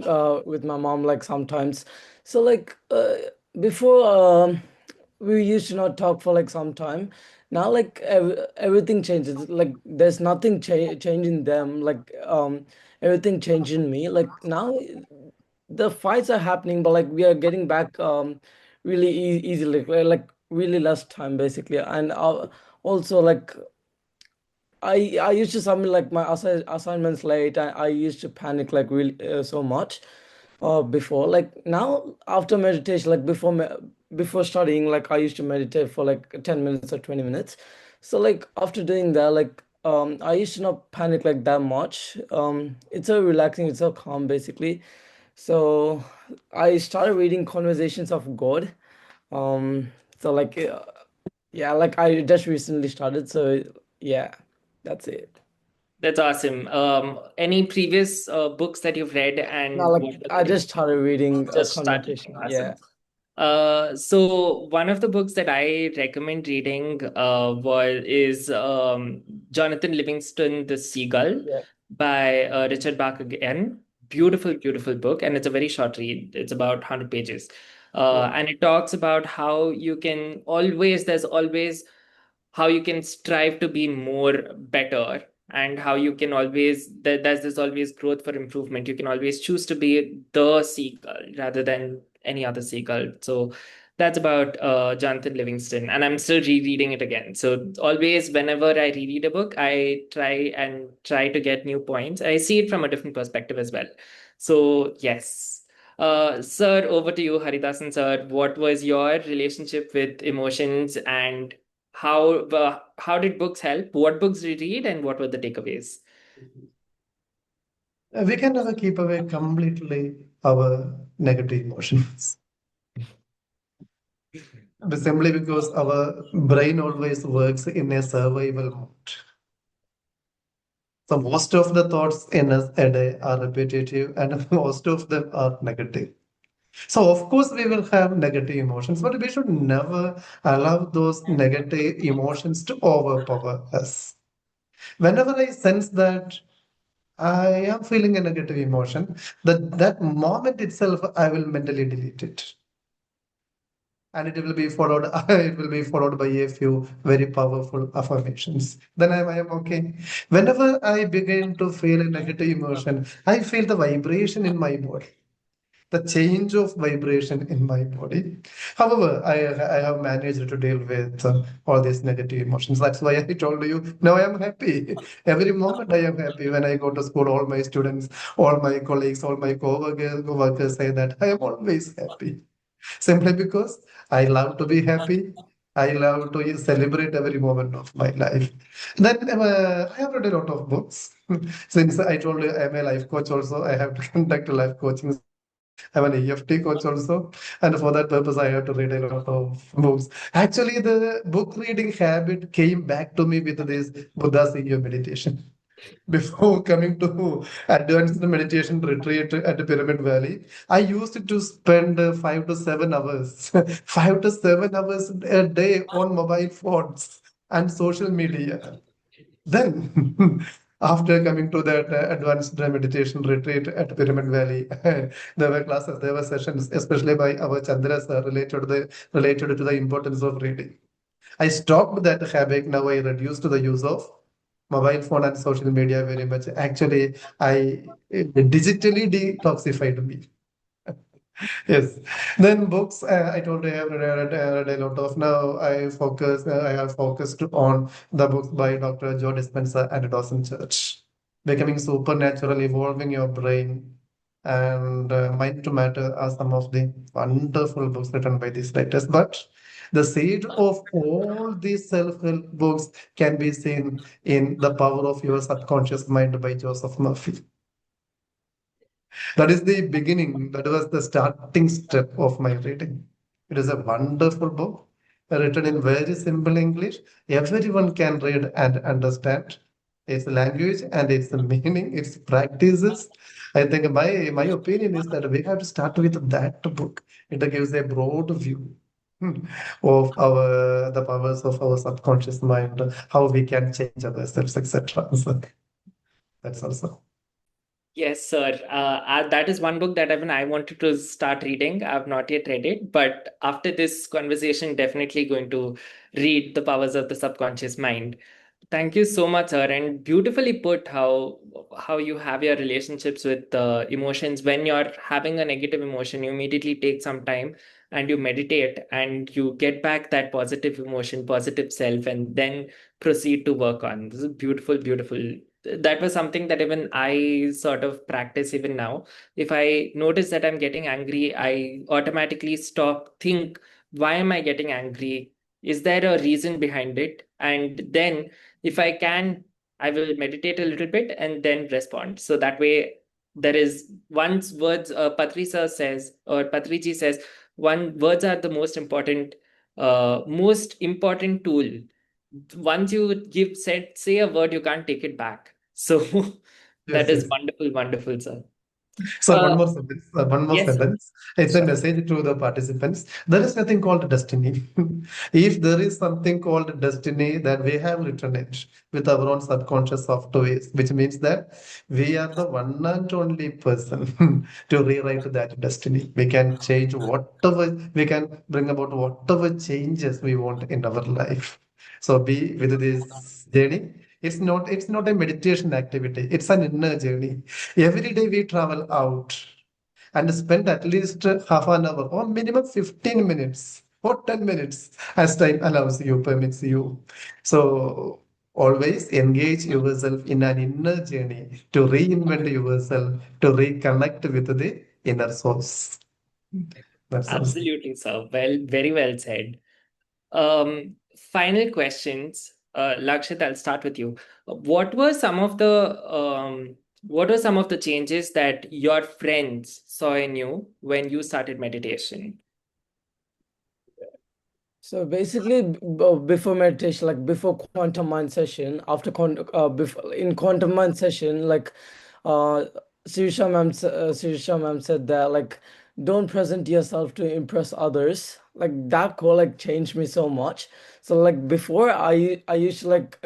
with my mom like sometimes. So like before we used to not talk for like some time. Now like everything changes. Like there's nothing changing them. Like everything changing me. Like now the fights are happening, but like we are getting back really easily. Like really less time basically, and also like I used to submit like my assignments late. I used to panic like really so much before. Like now after meditation, like before studying, like I used to meditate for like 10 minutes or 20 minutes. So like after doing that, like I used to not panic like that much. It's so relaxing, it's so calm basically. So I started reading Conversations of God. So like yeah, like I just recently started. So yeah. That's it. That's awesome. Any previous books that you've read and Now, like what were I the just started reading just started? Conversation. Awesome. Yeah. So one of the books that I recommend reading is Jonathan Livingston, The Seagull by Richard Bach again. Beautiful, beautiful book, and it's a very short read. It's about 100 pages. And it talks about how you can there's always how you can strive to be more better, and how you can there's always growth for improvement. You can always choose to be the seagull rather than any other seagull. So that's about Jonathan Livingston, and I'm still rereading it again. So always, whenever I reread a book, I try to get new points. I see it from a different perspective as well. So yes. Sir, over to you, Haridasan sir. What was your relationship with emotions, and how did books help? What books did you read, and what were the takeaways? We can never keep away completely our negative emotions. Simply because our brain always works in a survival mode. So most of the thoughts in us a day are repetitive, and most of them are negative. So of course we will have negative emotions, but we should never allow those negative emotions to overpower us. Whenever I sense that I am feeling a negative emotion, that moment itself I will mentally delete it. And it will be followed by a few very powerful affirmations. Then I am okay. Whenever I begin to feel a negative emotion, I feel the vibration in my body, the change of vibration in my body. However, I have managed to deal with all these negative emotions. That's why I told you, now I am happy. Every moment I am happy. When I go to school, all my students, all my colleagues, all my co-workers say that I am always happy. Simply because I love to be happy. I love to celebrate every moment of my life. Then I have read a lot of books. Since I told you I'm a life coach also, I have to conduct life coaching. I'm an EFT coach also, and for that purpose, I have to read a lot of books. Actually, the book reading habit came back to me with this Buddha CEO meditation. Before coming to advanced meditation retreat at Pyramid Valley, I used to spend 5 to 7 hours, 5 to 7 hours a day on mobile phones and social media. Then, after coming to that advanced meditation retreat at Pyramid Valley, there were classes, there were sessions, especially by our Chandra sir, related to the importance of reading. I stopped that habit. Now I reduced the use of mobile phone and social media very much. Actually, I digitally detoxified me. Yes. Then books, I told you I have read a lot of. Now I have focused on the books by Dr. Joe Dispenza and Dawson Church. Becoming Supernatural, Evolving Your Brain, and Mind to Matter are some of the wonderful books written by these writers. But the seed of all these self-help books can be seen in The Power of Your Subconscious Mind by Joseph Murphy. That is the beginning. That was the starting step of my reading. It is a wonderful book written in very simple English. Everyone can read and understand its language and its meaning, its practices. I think my opinion is that we have to start with that book. It gives a broad view of the powers of our subconscious mind, how we can change ourselves, etc. So that's also. Yes, sir. That is one book that even I wanted to start reading. I've not yet read it, but after this conversation, definitely going to read The Powers of the Subconscious Mind. Thank you so much, sir, and beautifully put how you have your relationships with emotions. When you're having a negative emotion, you immediately take some time and you meditate and you get back that positive emotion, positive self, and then proceed to work on. This is beautiful, beautiful. That was something that even I sort of practice even now. If I notice that I'm getting angry, I automatically think, why am I getting angry? Is there a reason behind it? And then if I can, I will meditate a little bit and then respond. So that way, there is once words, Patri sir says, or Patriji says, words are the most important tool. Once you say a word, you can't take it back. So that is Yes. wonderful, wonderful, sir. So one more sentence. One more Yes, sir. sentence. It's a Sure. message to the participants. There is nothing called destiny. If there is something called destiny, that we have written it with our own subconscious softwares, which means that we are the one and only person to rewrite that destiny. We can change whatever, we can bring about whatever changes we want in our life. So be with this journey. It's not a meditation activity, it's an inner journey. Every day we travel out and spend at least half an hour or minimum 15 minutes or 10 minutes as time allows you, permits you. So always engage yourself in an inner journey to reinvent yourself, to reconnect with the inner source. That's all. Absolutely, sir. Well, very well said. Final questions. Lakshit, I'll start with you. What were some of the changes that your friends saw in you when you started meditation? So basically, before meditation, like before quantum mind session, in quantum mind session, like Sirisha ma'am said that like don't present yourself to impress others. Like that call like changed me so much. So like before, I used to like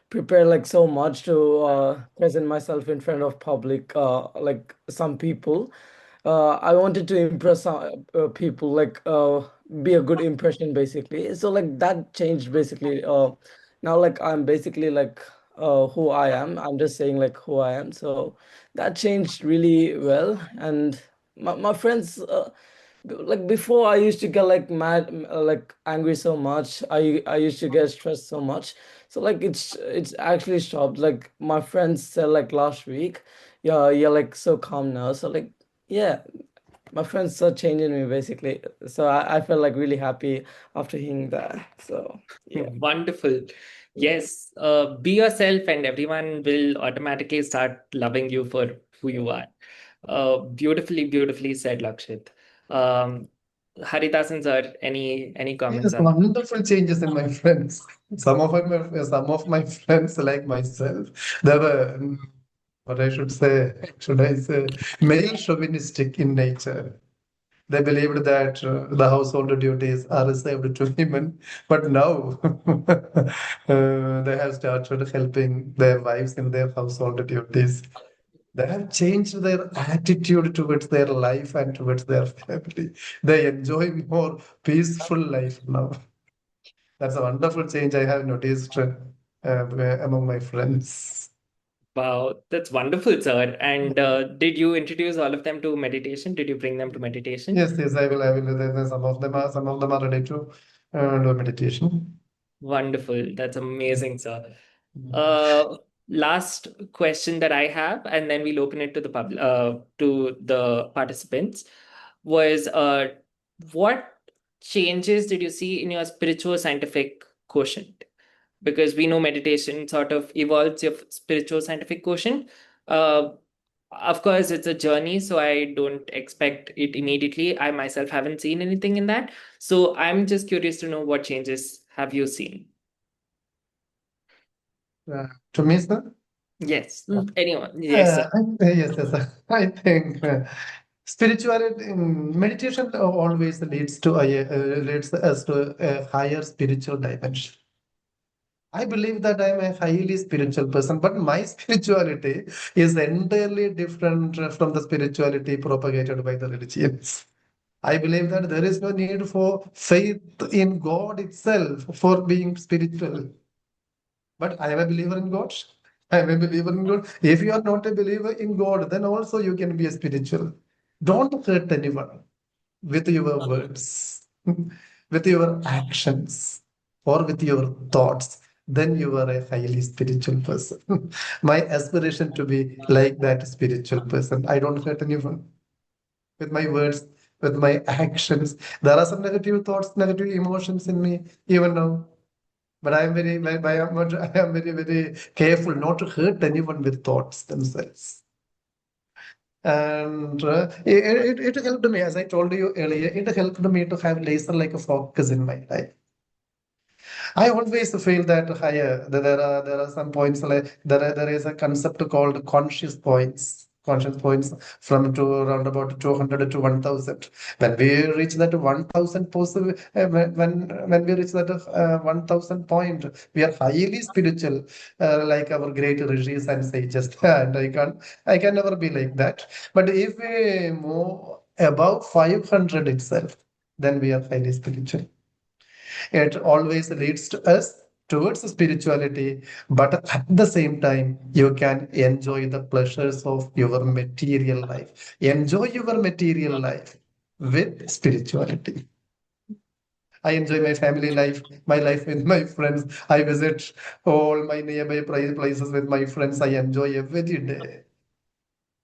prepare like so much to present myself in front of public, like some people. I wanted to impress people, like be a good impression, basically. So like that changed basically. Now like I'm basically like who I am. I'm just saying like who I am. So that changed really well. And my friends, like before, I used to get like mad, like angry so much. I used to get stressed so much. So like it's actually stopped. Like my friends said like last week, yeah, you're like so calm now. So like yeah, my friends are changing me basically. So I felt like really happy after hearing that. So yeah. Wonderful. Yes, be yourself and everyone will automatically start loving you for who you are. Beautifully said, Lakshit. Haridasan sir, any comments Yes, on? wonderful changes in my friends. Some of my friends, like myself, they were, what should I say, male chauvinistic in nature. They believed that the household duties are reserved to women, but now they have started helping their wives in their household duties. They have changed their attitude towards their life and towards their family. They enjoy more peaceful life now. That's a wonderful change I have noticed among my friends. Wow, that's wonderful, sir. And did you introduce all of them to meditation? Did you bring them to meditation? Yes, I will. Some of them are ready to do meditation. Wonderful. That's amazing, sir. Last question that I have, and then we'll open it to the participants, was what changes did you see in your spiritual scientific quotient? Because we know meditation sort of evolves your spiritual scientific quotient. Of course, it's a journey, so I don't expect it immediately. I myself haven't seen anything in that. So I'm just curious to know what changes have you seen? To me, sir? Yes, anyone. Yes, sir. Yes. I think spirituality, meditation always leads us to a higher spiritual dimension. I believe that I'm a highly spiritual person, but my spirituality is entirely different from the spirituality propagated by the religions. I believe that there is no need for faith in God itself for being spiritual. But I am a believer in God. I am a believer in God. If you are not a believer in God, then also you can be a spiritual. Don't hurt anyone with your words, with your actions, or with your thoughts. Then you are a highly spiritual person. My aspiration to be like that spiritual person. I don't hurt anyone with my words, with my actions. There are some negative thoughts, negative emotions in me even now. But I am very careful not to hurt anyone with thoughts themselves. And it helped me, as I told you earlier, it helped me to have laser-like a focus in my life. I always feel that higher. There are some points like there is a concept called conscious points. conscious points from to around about 200 to 1000. When we reach that 1000 possible, when we reach that 1000 point, we are highly spiritual, like our great rishis and sages. And I can never be like that. But if we move above 500 itself, then we are highly spiritual. It always leads to us towards spirituality, but at the same time, you can enjoy the pleasures of your material life. Enjoy your material life with spirituality. I enjoy my family life, my life with my friends. I visit all my nearby places with my friends. I enjoy every day.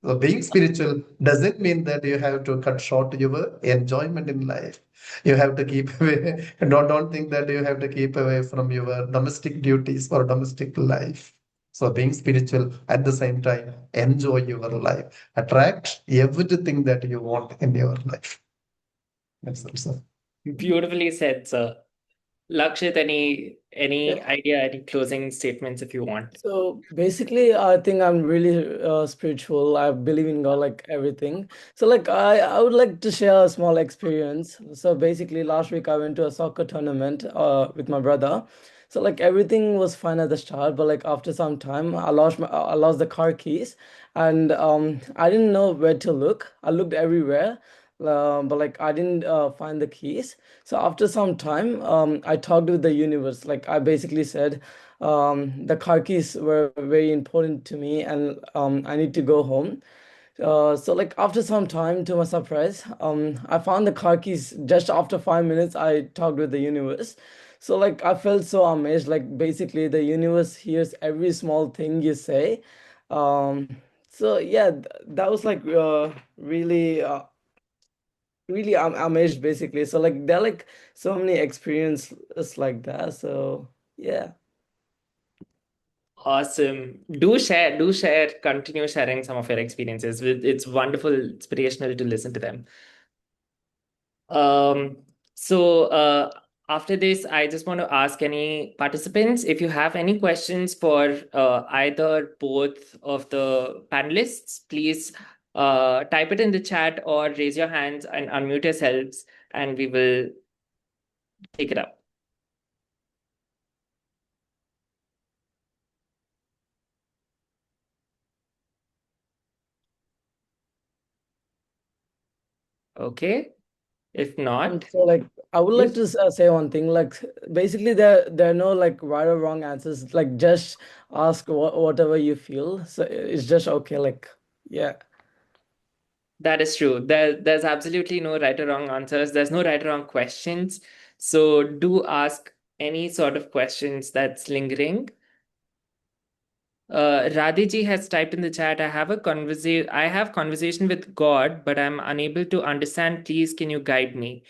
So being spiritual doesn't mean that you have to cut short your enjoyment in life. You have to keep away. Don't think that you have to keep away from your domestic duties or domestic life. So being spiritual at the same time, enjoy your life. Attract everything that you want in your life. That's all. Beautifully said, sir. Lakshit, any idea, any closing statements if you want? So basically, I think I'm really spiritual. I believe in God, like everything. So like I would like to share a small experience. So basically, last week I went to a soccer tournament with my brother. So like everything was fine at the start, but like after some time, I lost the car keys, and I didn't know where to look. I looked everywhere, but like I didn't find the keys. So after some time, I talked with the universe. Like I basically said, the car keys were very important to me, and I need to go home. So like after some time, to my surprise, I found the car keys just after 5 minutes. I talked with the universe. So like I felt so amazed. Like basically, the universe hears every small thing you say. Um, so yeah, that was like really I'm amazed basically. So like there are like so many experiences like that. So yeah. Awesome. Do share, continue sharing some of your experiences. It's wonderful, inspirational to listen to them. So after this, I just want to ask any participants if you have any questions for either both of the panelists, please type it in the chat or raise your hands and unmute yourselves, and we will take it up. Okay. If not, So like I would like yes. to say one thing. Like basically, there are no like right or wrong answers. Like just ask whatever you feel. So it's just okay. Like yeah. That is true. There's absolutely no right or wrong answers. There's no right or wrong questions. So do ask any sort of questions that's lingering. Radhiji has typed in the chat, I have conversation with God, but I'm unable to understand. Please, can you guide me?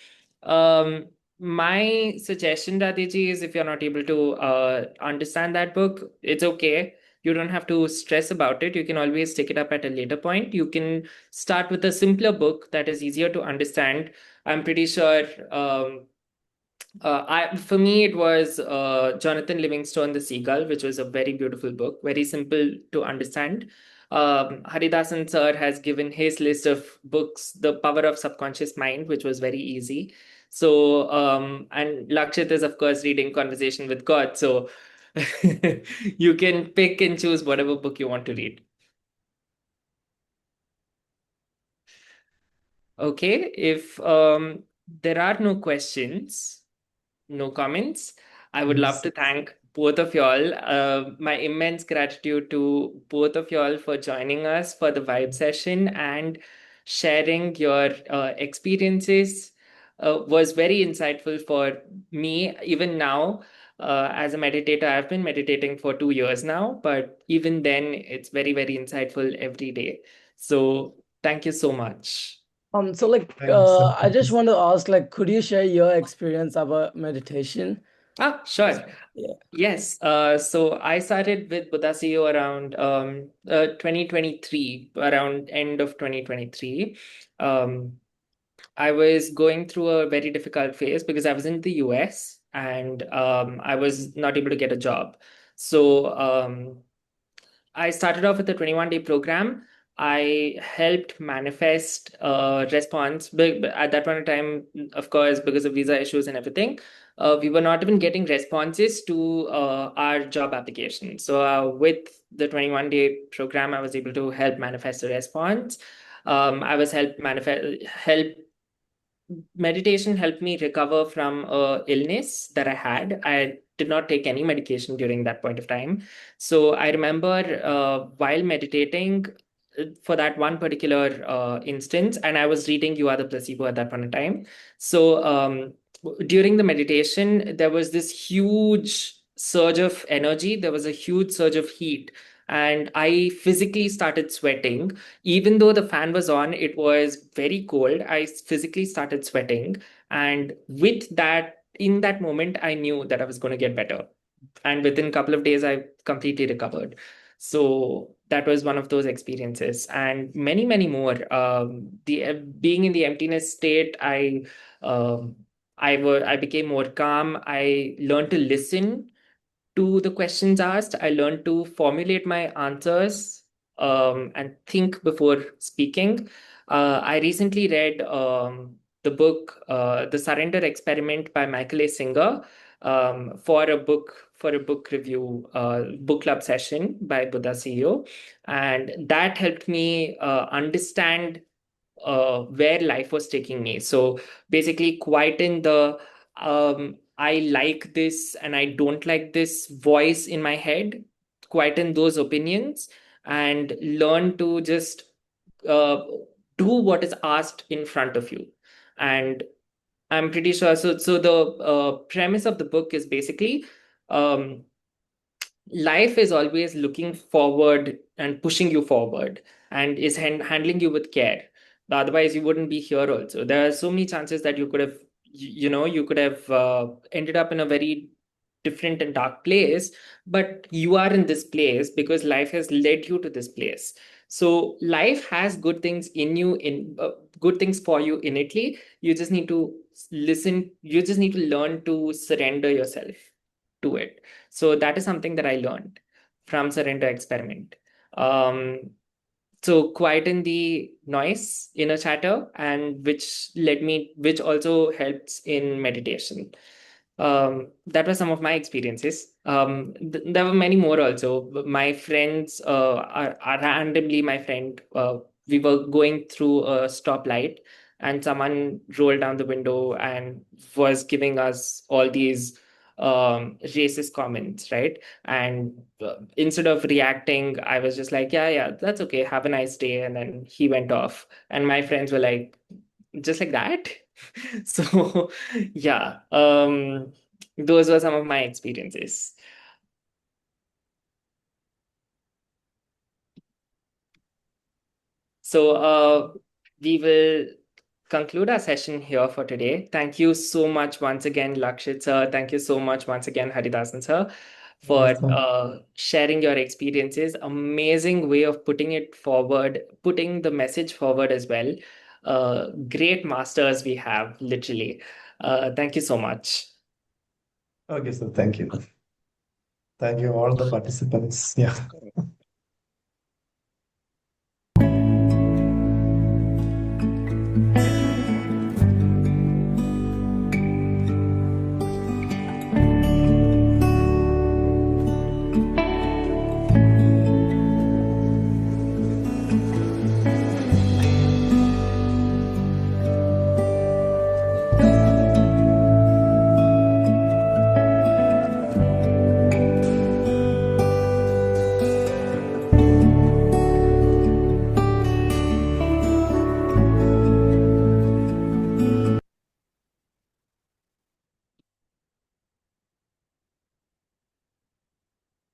My suggestion, Radhiji, is if you're not able to understand that book, it's okay. You don't have to stress about it. You can always take it up at a later point. You can start with a simpler book that is easier to understand. I'm pretty sure for me, it was Jonathan Livingstone, The Seagull, which was a very beautiful book, very simple to understand. Haridasan sir has given his list of books, The Power of Subconscious Mind, which was very easy. So, and Lakshit is, of course, reading Conversation with God. So you can pick and choose whatever book you want to read. Okay, if there are no questions, no comments, I would love to thank both of y'all. My immense gratitude to both of y'all for joining us for the vibe session and sharing your experiences. Was very insightful for me. Even now, as a meditator, I've been meditating for 2 years now, but even then, it's very, very insightful every day. So thank you so much. So like I just want to ask, like, could you share your experience about meditation? Sure. Yeah. Yes. So I started with Buddha CEO around 2023, around end of 2023. I was going through a very difficult phase because I was in the US and I was not able to get a job. So I started off with a 21-day program, I helped manifest a response. But at that point in time, of course, because of visa issues and everything, we were not even getting responses to our job application. So with the 21-day program, I was able to help manifest a response. I was help meditation helped me recover from a illness that I had. I did not take any medication during that point of time. So I remember while meditating for that one particular instance, and I was reading You Are the Placebo at that point in time. So during the meditation, there was this huge surge of energy. There was a huge surge of heat. And I physically started sweating. Even though the fan was on, it was very cold. I physically started sweating. And with that, in that moment, I knew that I was going to get better. And within a couple of days, I completely recovered. So that was one of those experiences, and many, many more. Being in the emptiness state, I became more calm. I learned to listen to the questions asked. I learned to formulate my answers and think before speaking. I recently read the book The Surrender Experiment by Michael A. Singer for a book review book club session by Buddha CEO, and that helped me understand where life was taking me. So basically, quieten the I like this and I don't like this voice in my head, quieten those opinions, and learn to just uh, do what is asked in front of you. And I'm pretty sure. So the premise of the book is basically life is always looking forward and pushing you forward, and is handling you with care. Otherwise, you wouldn't be here also. There are so many chances that you could have, you could have ended up in a very different and dark place, but you are in this place because life has led you to this place. So life has good things in you, in good things for you innately. You just need to listen. You just need to learn to surrender yourself to it. So that is something that I learned from Surrender Experiment. So quieten the noise, inner chatter, and which also helps in meditation. That was some of my experiences. There were many more also. My friends, are randomly my friend, we were going through a stoplight, and someone rolled down the window and was giving us all these racist comments, right? And instead of reacting, I was just like, yeah, that's okay, have a nice day. And then he went off, and my friends were like, just like that. So yeah, those were some of my experiences. So we will conclude our session here for today. Thank you so much once again, Lakshit sir. Thank you so much once again, Haridasan sir, for sharing your experiences. Amazing way of putting it forward, putting the message forward as well. Great masters we have, literally. Thank you so much. Okay, so thank you. Thank you all the participants. Yeah.